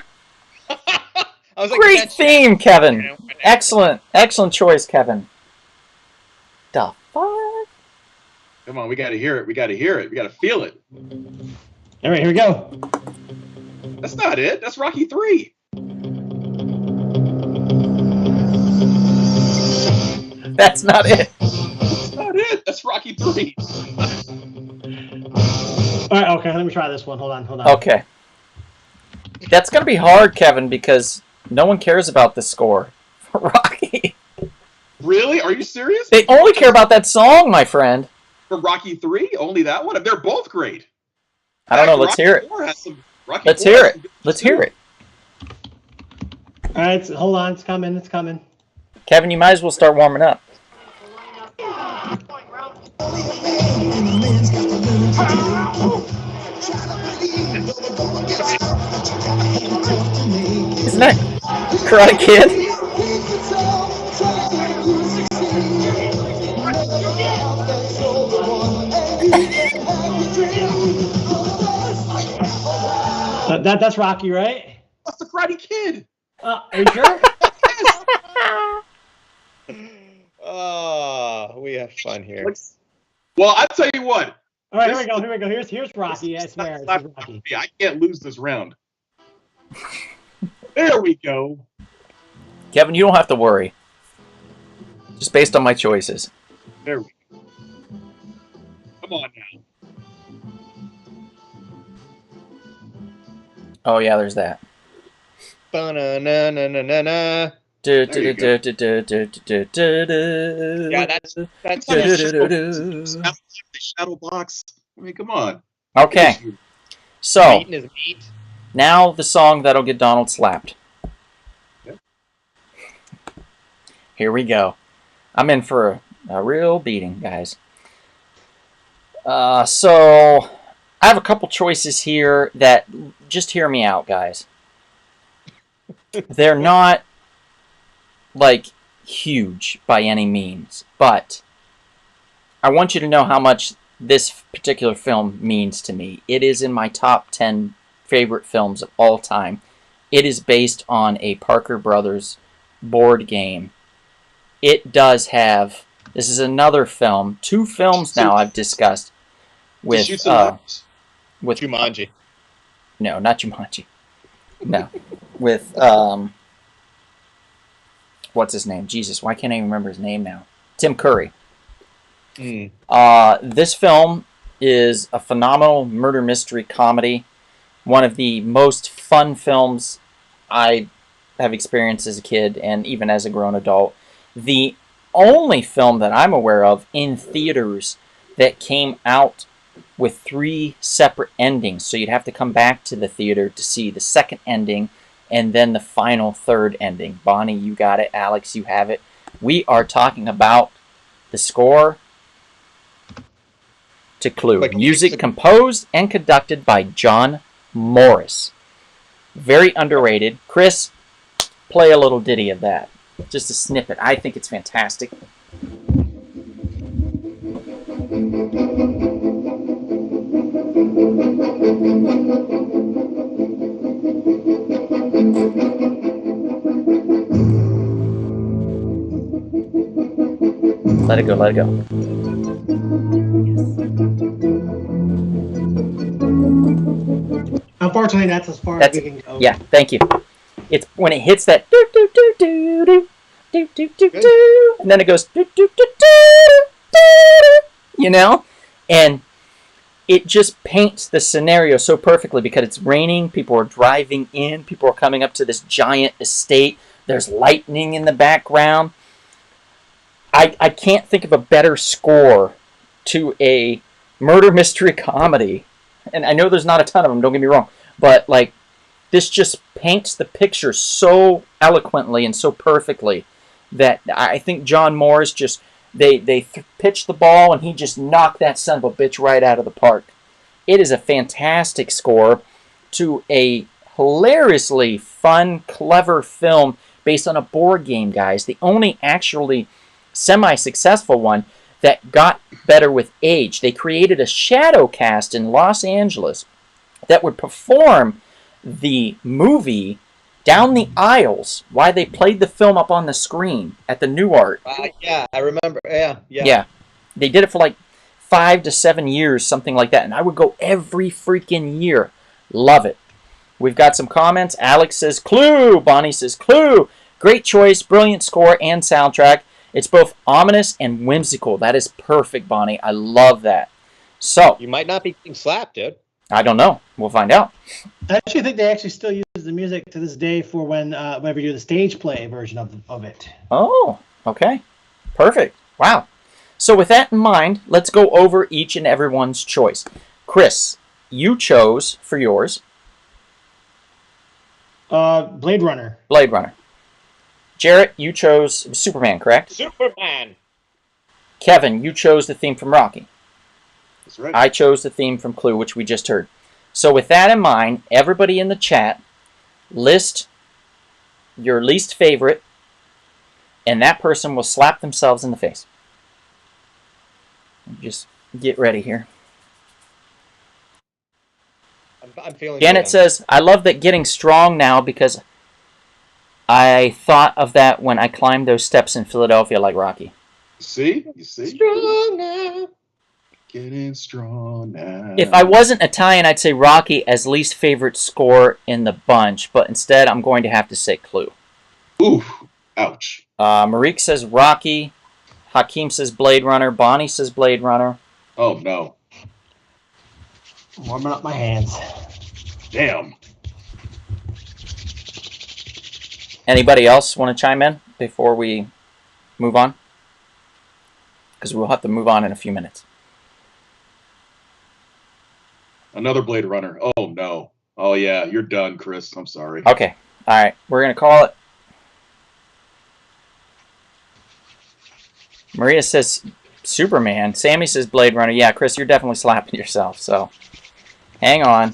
was like, Great that's theme, Kevin. Excellent choice, Kevin. The fuck? Come on, we got to hear it. We got to hear it. We got to feel it. All right, here we go. That's not it. That's Rocky 3. That's not it. That's not it. That's Rocky 3. All right, okay, let me try this one. Hold on. Okay. That's going to be hard, Kevin, because no one cares about the score for Rocky. Really? Are you serious? They only care about that song, my friend. For Rocky 3? Only that one? They're both great. I don't know. Let's hear it. Let's hear it. Let's hear it. All right, so hold on, it's coming. Kevin, you might as well start warming up. Isn't that Karate Kid? That's Rocky, right? That's the Karate Kid. Are you sure? Oh, we have fun here. Well, I'll tell you what. All right, here we go. Here's Rocky. I swear, it's Rocky. I can't lose this round. There we go. Kevin, you don't have to worry. Just based on my choices. There we go. Come on now. Oh yeah, there's that. Ba-na-na-na-na-na. Yeah, Yeah, that's Shadow box. I mean, come on. okay. So meat is meat. now the song that'll get Donald slapped. Okay. Here we go. I'm in for a real beating, guys. So I have a couple choices here that just hear me out, guys. They're not like huge by any means, but I want you to know how much this particular film means to me. It is in my top 10 favorite films of all time. It is based on a Parker Brothers board game. It does have, this is another film, 2 films now I've discussed with Jumanji. No, not Jumanji. No. With what's his name? Jesus, why can't I even remember his name now? Tim Curry. This film is a phenomenal murder mystery comedy. One of the most fun films I have experienced as a kid and even as a grown adult. The only film that I'm aware of in theaters that came out with 3 separate endings. So you'd have to come back to the theater to see the second ending and then the final third ending. Bonnie, you got it. Alex, you have it. We are talking about the score to Clue. Music composed and conducted by John Morris. Very underrated. Chris, play a little ditty of that. Just a snippet. I think it's fantastic. Let it go, let it go. Unfortunately, that's as far as we can go. Yeah, thank you. It's when it hits that do do do do do do do do do, and then it goes do do do do do, you know, and it just paints the scenario so perfectly because it's raining. People are driving in. People are coming up to this giant estate. There's lightning in the background. I can't think of a better score to a murder mystery comedy. And I know there's not a ton of them, don't get me wrong. But, like, this just paints the picture so eloquently and so perfectly that I think John Morris just, they pitched the ball and he just knocked that son of a bitch right out of the park. It is a fantastic score to a hilariously fun, clever film based on a board game, guys. The only actually semi-successful one that got better with age. They created a shadow cast in Los Angeles that would perform the movie down the aisles while they played the film up on the screen at the New Art. Yeah, I remember. Yeah. They did it for like 5 to 7 years, something like that, and I would go every freaking year. Love it. We've got some comments. Alex says Clue. Bonnie says Clue. Great choice, brilliant score and soundtrack. It's both ominous and whimsical. That is perfect, Bonnie. I love that. So you might not be getting slapped, dude. I don't know. We'll find out. I actually think they actually still use the music to this day for whenever you do the stage play version of it. Oh, okay. Perfect. Wow. So with that in mind, let's go over each and everyone's choice. Chris, you chose for yours Blade Runner. Blade Runner. Jarrett, you chose Superman, correct? Superman. Kevin, you chose the theme from Rocky. That's right. I chose the theme from Clue, which we just heard. So with that in mind, everybody in the chat, list your least favorite, and that person will slap themselves in the face. Just get ready here. I'm feeling Janet good. says, I love that getting strong now because I thought of that when I climbed those steps in Philadelphia like Rocky. You see? Strong now. Getting strong now. If I wasn't Italian, I'd say Rocky as least favorite score in the bunch, but instead I'm going to have to say Clue. Ooh, ouch. Marique says Rocky. Hakeem says Blade Runner. Bonnie says Blade Runner. Oh, no. Warming up my hands. Damn. Anybody else want to chime in before we move on? Because we'll have to move on in a few minutes. Another Blade Runner. Oh, no. Oh, yeah. You're done, Chris. I'm sorry. Okay. All right. We're going to call it. Maria says Superman. Sammy says Blade Runner. Yeah, Chris, you're definitely slapping yourself. So hang on.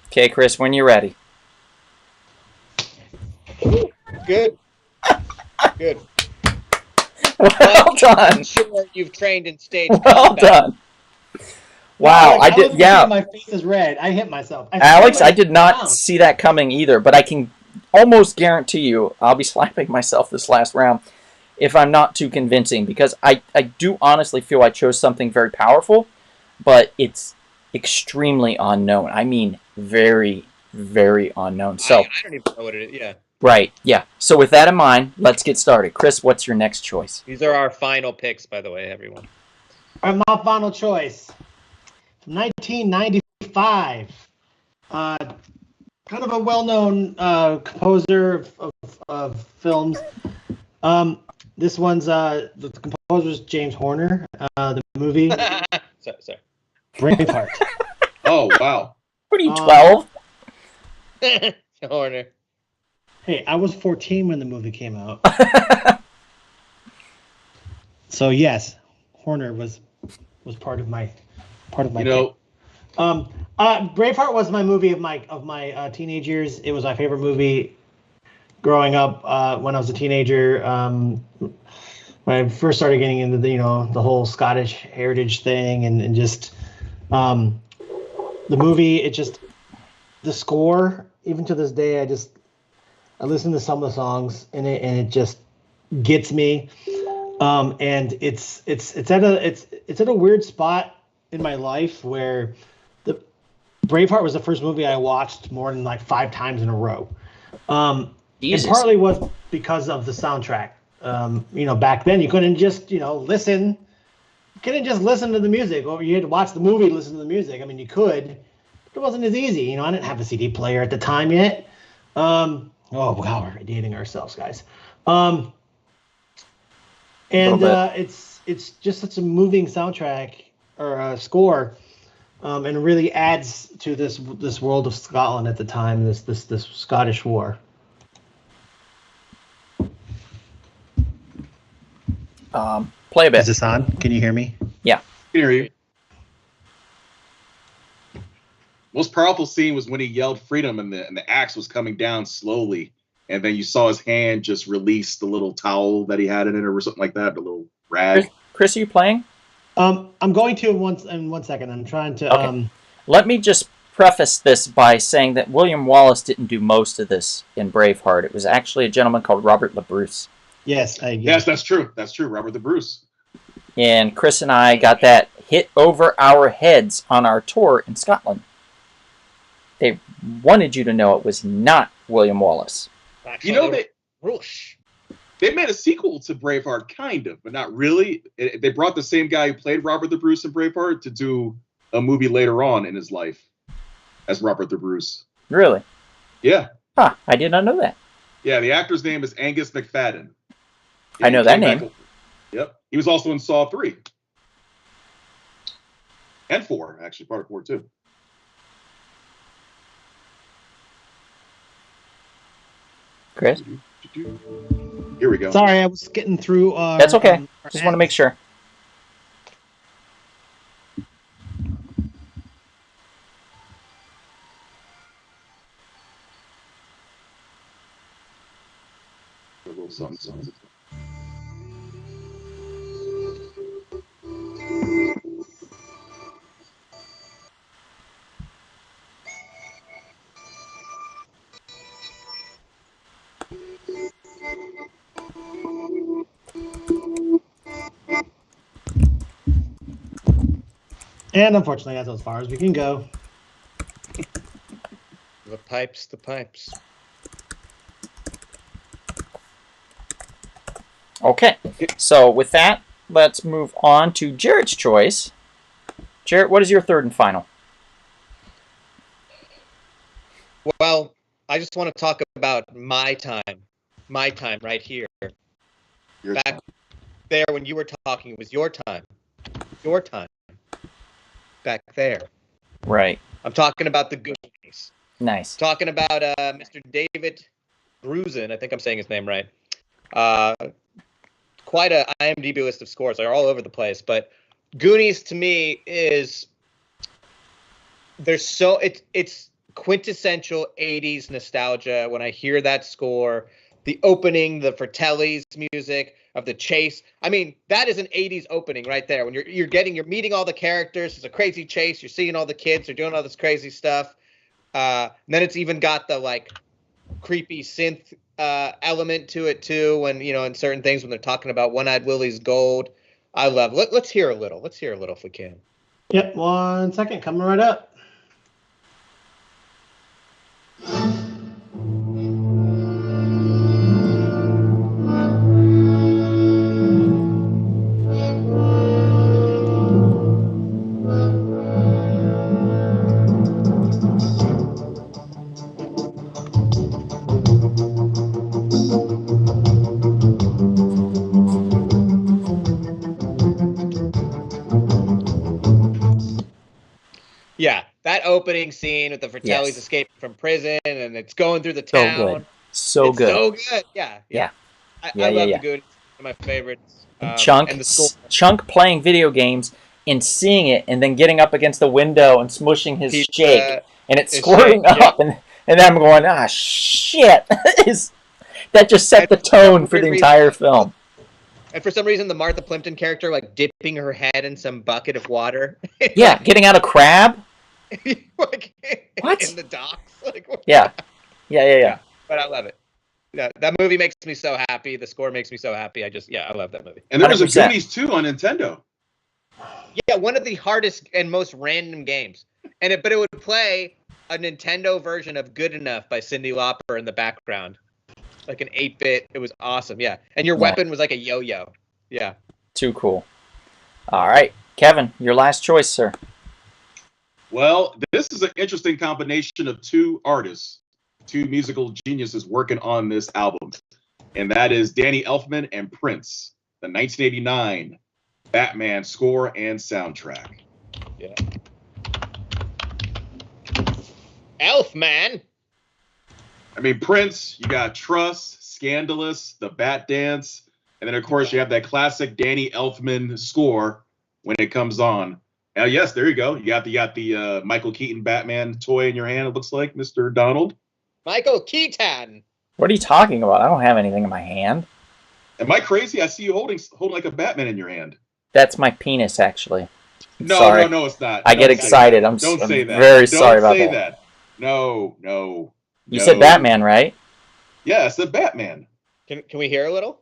Okay, Chris, when you're ready. Good. Good. Well done. I'm sure you've trained in stage Well combat. done. Wow, I did. Yeah, My face is red. I hit myself. Alex, I did not see that coming either, but I can almost guarantee you I'll be slapping myself this last round if I'm not too convincing, because I do honestly feel I chose something very powerful, but it's extremely unknown. I mean, very, very unknown. So I don't even know what it is. Yeah. right, yeah. So with that in mind, let's get started. Chris, what's your next choice? These are our final picks, by the way, everyone. All right, my final choice. 1995. Kind of a well-known composer of films. This one's the composer's James Horner. The movie Sorry. Braveheart. Oh, wow. What are you, 12? Horner. Hey, I was 14 when the movie came out. So yes, Horner was part of my You know, Braveheart was my movie of my teenage years. It was my favorite movie growing up when I was a teenager. When I first started getting into the whole Scottish heritage thing and just the movie, the score, even to this day, I listen to some of the songs in it and it just gets me. And it's at a weird spot in my life where the Braveheart was the first movie I watched more than like 5 times in a row. Jesus. And partly was because of the soundtrack. Back then you couldn't just listen. You couldn't just listen to the music, or you had to watch the movie to listen to the music. I mean, you could, but it wasn't as easy. I didn't have a CD player at the time yet. Oh wow, we're dating ourselves, guys. It's just such a moving soundtrack or score, and it really adds to this world of Scotland at the time. This Scottish war. Play a bit. Is this on? Can you hear me? Yeah. I can hear you. Most powerful scene was when he yelled freedom and the axe was coming down slowly. And then you saw his hand just release the little towel that he had in it or something like that, the little rag. Chris, are you playing? I'm going to in one second. I'm trying to. Okay. Let me just preface this by saying that William Wallace didn't do most of this in Braveheart. It was actually a gentleman called Robert LaBruce. Yes, Yes, that's true. That's true. Robert the Bruce. And Chris and I got that hit over our heads on our tour in Scotland. They wanted you to know it was not William Wallace. They made a sequel to Braveheart, kind of, but not really. They brought the same guy who played Robert the Bruce in Braveheart to do a movie later on in his life as Robert the Bruce. Really? Yeah. Huh, I did not know that. Yeah, the actor's name is Angus McFadden. I know that name. Yep. He was also in Saw 3. And 4, actually, part of 4 too. Chris? Here we go. Sorry, I was getting through. That's okay. Just want to make sure. A little something. And unfortunately, that's as far as we can go. The pipes. Okay, so with that, let's move on to Jarrett's choice. Jarrett, what is your third and final? Well, I just want to talk about my time right here. Back there when you were talking, it was your time. Back there. Right. I'm talking about the Goonies. Nice. Talking about Mr. David Grusin. I think I'm saying his name right. Quite a IMDb list of scores. They're all over the place, but Goonies to me is it's quintessential 80s nostalgia. When I hear that score, the opening, the Fratelli's music of the chase. I mean, that is an 80s opening right there. When you're meeting all the characters, it's a crazy chase. You're seeing all the kids. They're doing all this crazy stuff. And then it's even got the like creepy synth element to it too. When in certain things when they're talking about One-Eyed Willie's Gold. I love it. Let's hear a little. Let's hear a little if we can. Yep, 1 second, coming right up. Yeah, that opening scene with the Fratellis Yes. escaping from prison and it's going through the So town. good. So It's good. so good. Yeah. Yeah. I love the Goonies. One of my favorites. And And the score. Chunk playing video games and seeing it and then getting up against the window and smushing his shake and it's squirting up and I'm going, shit. That just set the tone for the entire film. And for some reason, the Martha Plimpton character, like dipping her head in some bucket of water. Yeah, getting out a crab. Like, what? In the docks. Like, what? Yeah. But I love it. Yeah, that movie makes me so happy. The score makes me so happy. I love that movie. And there was a 100%. Goonies 2 on Nintendo. Yeah, one of the hardest and most random games. But it would play a Nintendo version of Good Enough by Cyndi Lauper in the background. Like an 8-bit. It was awesome, yeah. And your weapon was like a yo-yo. Yeah. Too cool. All right. Kevin, your last choice, sir. Well, this is an interesting combination of two artists, two musical geniuses working on this album. And that is Danny Elfman and Prince, the 1989 Batman score and soundtrack. Yeah. Elfman! I mean, Prince, you got Trust, Scandalous, The Bat Dance, and then, of course, you have that classic Danny Elfman score when it comes on. Now, yes, there you go. You got the Michael Keaton Batman toy in your hand, it looks like, Mr. Donald. Michael Keaton! What are you talking about? I don't have anything in my hand. Am I crazy? I see you holding like a Batman in your hand. That's my penis, actually. No, it's not. I get excited. I'm very sorry about that. Don't say that. No. You said Batman, right? Yeah, it's the Batman. Can we hear a little?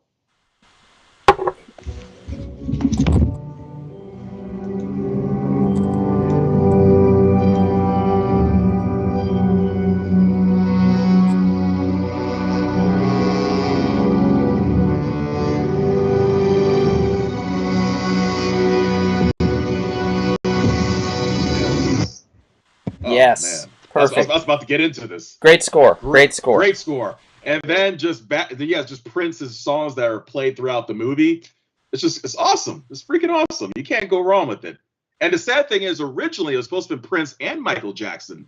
Yes. Man. Perfect. I was about to get into this. Great score. Great score. And then just Prince's songs that are played throughout the movie. It's awesome. It's freaking awesome. You can't go wrong with it. And the sad thing is, originally it was supposed to be Prince and Michael Jackson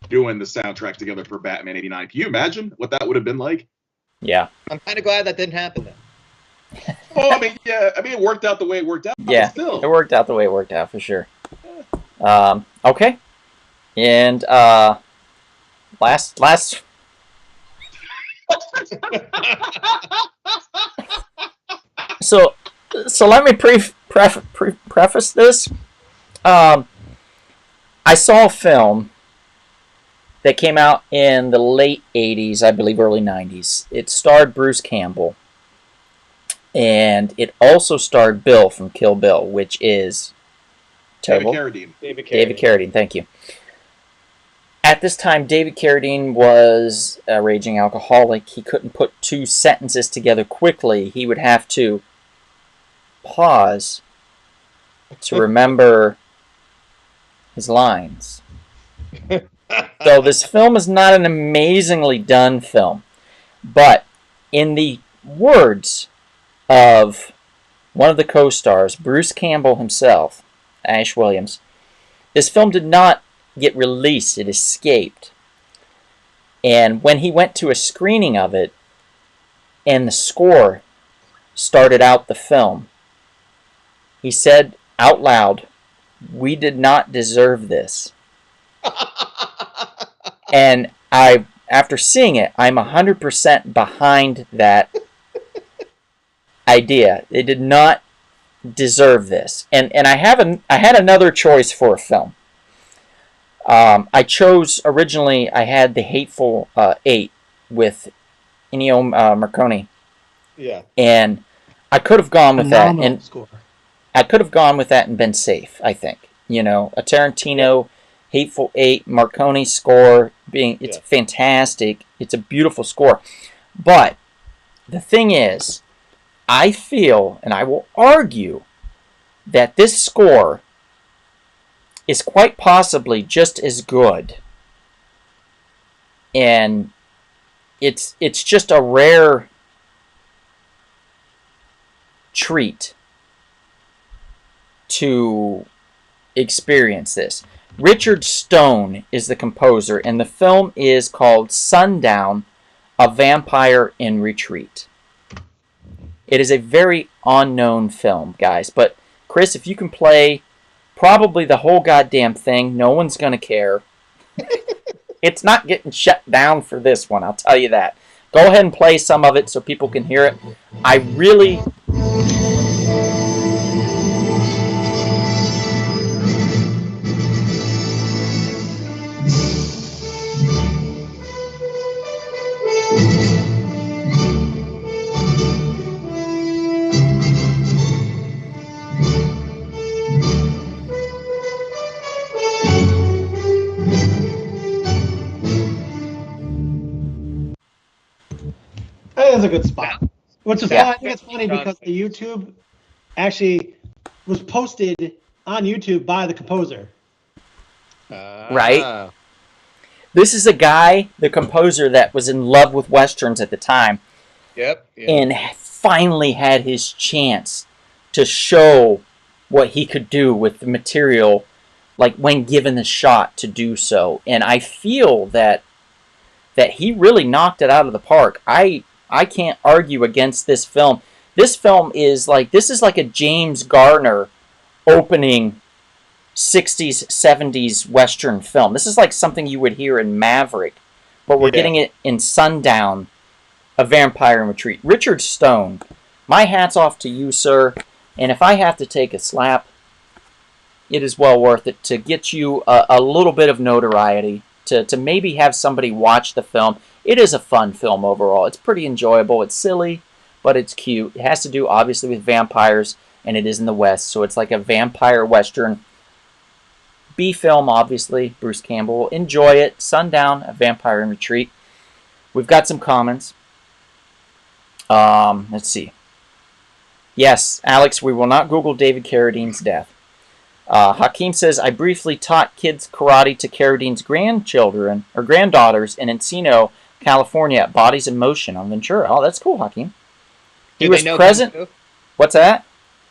doing the soundtrack together for Batman '89. Can you imagine what that would have been like? Yeah. I'm kind of glad that didn't happen then. Well, I mean, it worked out the way it worked out. Yeah, still. It worked out the way it worked out for sure. Okay. And last. So let me preface this. I saw a film that came out in the late 80s, I believe early 90s. It starred Bruce Campbell. And it also starred Bill from Kill Bill, which is terrible. David Carradine, thank you. At this time, David Carradine was a raging alcoholic. He couldn't put two sentences together quickly. He would have to pause to remember his lines. So this film is not an amazingly done film, but in the words of one of the co-stars, Bruce Campbell himself, Ash Williams, this film did not get released. It escaped. And when he went to a screening of it and the score started out the film, he said out loud, "We did not deserve this." And after seeing it, I'm 100% behind that idea. They did not deserve this. And I had another choice for a film. I chose originally. I had The Hateful Eight with Ennio Morricone. Yeah. And I could have gone with that, and score. I could have gone with that and been safe. I think a Tarantino, Hateful Eight, Morricone score it's fantastic. It's a beautiful score, but the thing is, I feel, and I will argue, that this score is quite possibly just as good. And it's just a rare treat to experience this. Richard Stone is the composer, and the film is called Sundown, A Vampire in Retreat. It is a very unknown film, guys. But, Chris, if you can play probably the whole goddamn thing, no one's going to care. It's not getting shut down for this one, I'll tell you that. Go ahead and play some of it so people can hear it. I really... That is a good spot. Which is Yeah. why I think it's funny because the YouTube actually was posted on YouTube by the composer. Right? This is a guy, the composer, that was in love with Westerns at the time. Yep. And finally had his chance to show what he could do with the material, like when given the shot to do so. And I feel that he really knocked it out of the park. I can't argue against this film. This film is like a James Garner opening 60s, 70s Western film. This is like something you would hear in Maverick, but we're getting it in Sundown, A Vampire in Retreat. Richard Stone, my hat's off to you, sir. And if I have to take a slap, it is well worth it to get you a little bit of notoriety, to maybe have somebody watch the film. It is a fun film overall. It's pretty enjoyable. It's silly, but it's cute. It has to do, obviously, with vampires, and it is in the West, so it's like a vampire Western. B film, obviously. Bruce Campbell. Enjoy it. Sundown, A Vampire in Retreat. We've got some comments. Let's see. Yes, Alex, we will not Google David Carradine's death. Hakeem says, I briefly taught kids karate to Carradine's grandchildren, or granddaughters, in Encino, California, at Bodies in Motion on Ventura. Oh, that's cool, Hakeem. He was present. Kung Fu? What's that?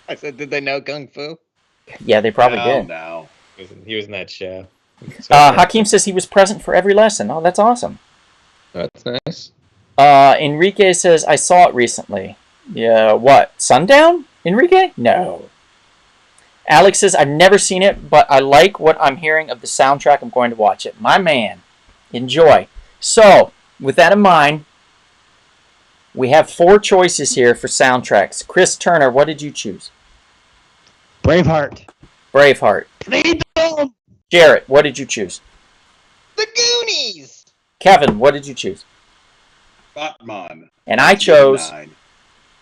I said, did they know Kung Fu? Yeah, they probably did. No. He was in that show. Hakeem says he was present for every lesson. Oh, that's awesome. That's nice. Enrique says, I saw it recently. Yeah, what? Sundown? Enrique? No. Alex says, I've never seen it, but I like what I'm hearing of the soundtrack. I'm going to watch it. My man. Enjoy. So, with that in mind, we have 4 choices here for soundtracks. Chris Turner, what did you choose? Braveheart. Braveheart. Jarrett, what did you choose? The Goonies! Kevin, what did you choose? Batman. And I chose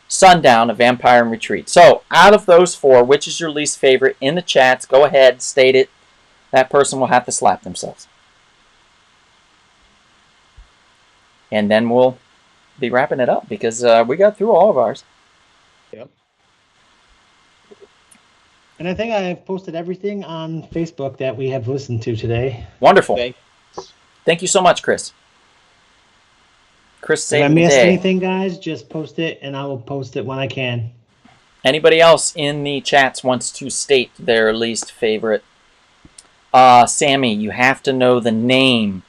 Sundown, A Vampire in Retreat. So, out of those 4, which is your least favorite? In the chats, go ahead, state it. That person will have to slap themselves. And then we'll be wrapping it up, because we got through all of ours. Yep. And I think I have posted everything on Facebook that we have listened to today. Wonderful. Thank you so much, Chris. Chris If saved I the missed day. anything, guys, just post it, and I will post it when I can. Anybody else in the chats wants to state their least favorite? Sammy, you have to know the name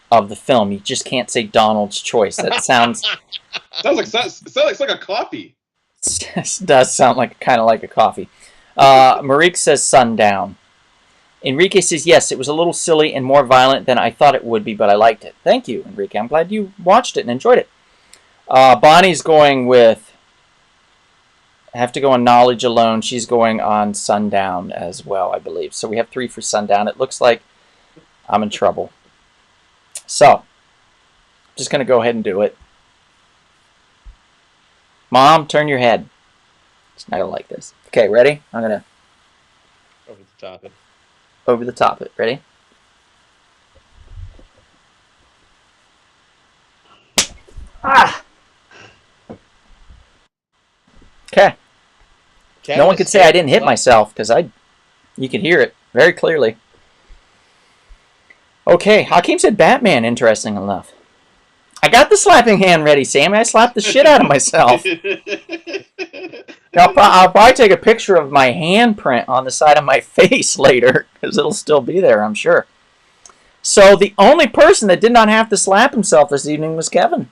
of the film. You just can't say Donald's Choice. That sounds sounds like a coffee. does sound like kind of like a coffee. Marique says Sundown. Enrique says, yes, it was a little silly and more violent than I thought it would be, but I liked it. Thank you, Enrique. I'm glad you watched it and enjoyed it. Bonnie's going with, I have to go on Knowledge Alone. She's going on Sundown as well, I believe. So we have 3 for Sundown. It looks like I'm in trouble. So, just going to go ahead and do it. Mom, turn your head. She's not going to like this. Okay, ready? I'm going to Over the top. over the top it. Ready? Ah! Okay. No one could say I didn't hit myself, because you could hear it very clearly. Okay, Hakeem said Batman, interesting enough. I got the slapping hand ready, Sammy. I slapped the shit out of myself. I'll probably take a picture of my handprint on the side of my face later, because it'll still be there, I'm sure. So the only person that did not have to slap himself this evening was Kevin.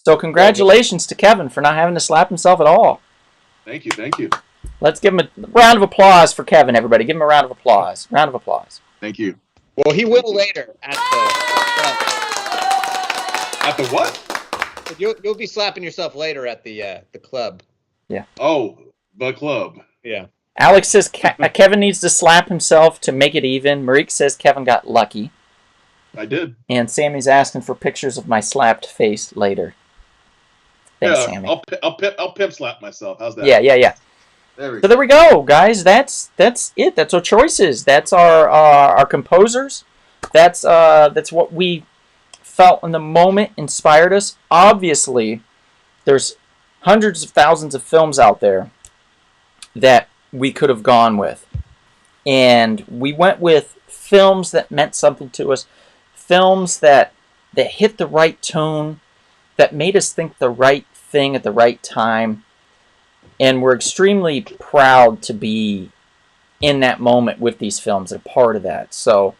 So congratulations to Kevin for not having to slap himself at all. Thank you. Let's give him a round of applause for Kevin, everybody. Give him a round of applause. Round of applause. Thank you. Well, he will later at the At the what? You'll be slapping yourself later at the club. Yeah. Oh, the club. Yeah. Alex says Kevin needs to slap himself to make it even. Marique says Kevin got lucky. I did. And Sammy's asking for pictures of my slapped face later. Thanks, Sammy. I'll pimp slap myself. How's that? Yeah. There we go, guys. That's it. That's our choices. That's our composers. That's what we felt in the moment, inspired us. Obviously, there's hundreds of thousands of films out there that we could have gone with, and we went with films that meant something to us, films that hit the right tone, that made us think the right thing at the right time. And we're extremely proud to be in that moment with these films, a part of that. So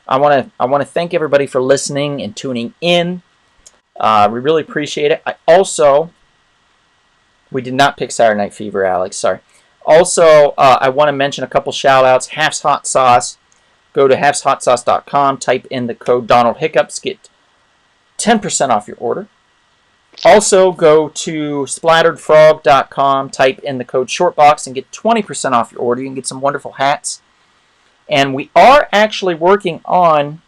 I want to thank everybody for listening and tuning in. We really appreciate it. We did not pick Saturday Night Fever, Alex. Sorry. Also, I want to mention a couple shout-outs. Half's Hot Sauce. Go to halfshotsauce.com. Type in the code Donald Hiccups. Get 10% off your order. Also, go to splatteredfrog.com, type in the code SHORTBOX, and get 20% off your order. You can get some wonderful hats. And we are actually working on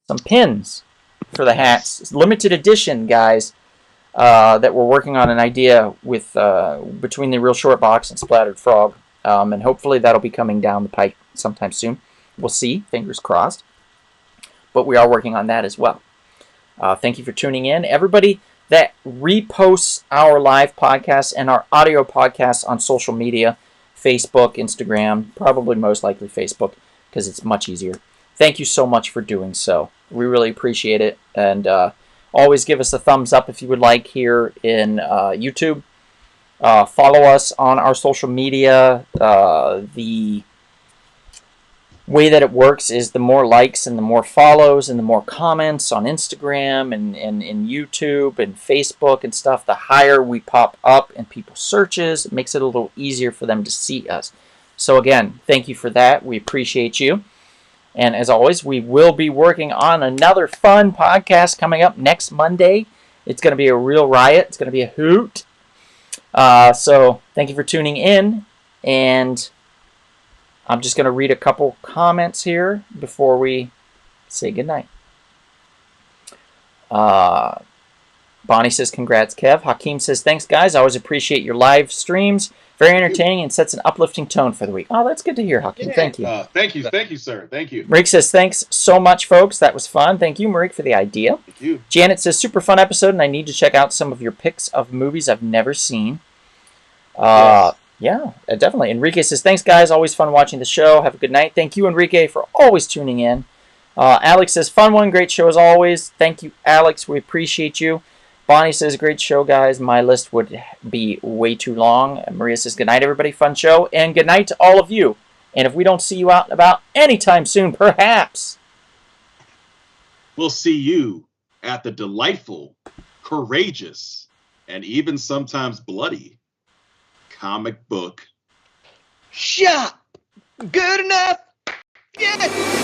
some pins for the hats. It's limited edition, guys, that we're working on an idea with between the Real Short Box and Splattered Frog. And hopefully that'll be coming down the pike sometime soon. We'll see. Fingers crossed. But we are working on that as well. Thank you for tuning in. Everybody that reposts our live podcasts and our audio podcasts on social media, Facebook, Instagram, probably most likely Facebook, because it's much easier. Thank you so much for doing so. We really appreciate it. And always give us a thumbs up if you would like here in YouTube. Follow us on our social media. The way that it works is the more likes and the more follows and the more comments on Instagram and YouTube and Facebook and stuff, the higher we pop up in people's searches. It makes it a little easier for them to see us. So again, thank you for that. We appreciate you. And as always, we will be working on another fun podcast coming up next Monday. It's going to be a real riot. It's going to be a hoot. So thank you for tuning in. And I'm just going to read a couple comments here before we say goodnight. Bonnie says, congrats, Kev. Hakeem says, thanks, guys. I always appreciate your live streams. Very entertaining and sets an uplifting tone for the week. Oh, that's good to hear, Hakeem. Thank you. Thank you, sir. Thank you. Marique says, thanks so much, folks. That was fun. Thank you, Marique, for the idea. Thank you. Janet says, super fun episode, and I need to check out some of your picks of movies I've never seen. Yes. Yeah, definitely. Enrique says, thanks, guys. Always fun watching the show. Have a good night. Thank you, Enrique, for always tuning in. Alex says, fun one. Great show as always. Thank you, Alex. We appreciate you. Bonnie says, great show, guys. My list would be way too long. And Maria says, good night, everybody. Fun show. And good night to all of you. And if we don't see you out and about anytime soon, perhaps we'll see you at the delightful, courageous, and even sometimes bloody comic book shop. Good enough. Yeah.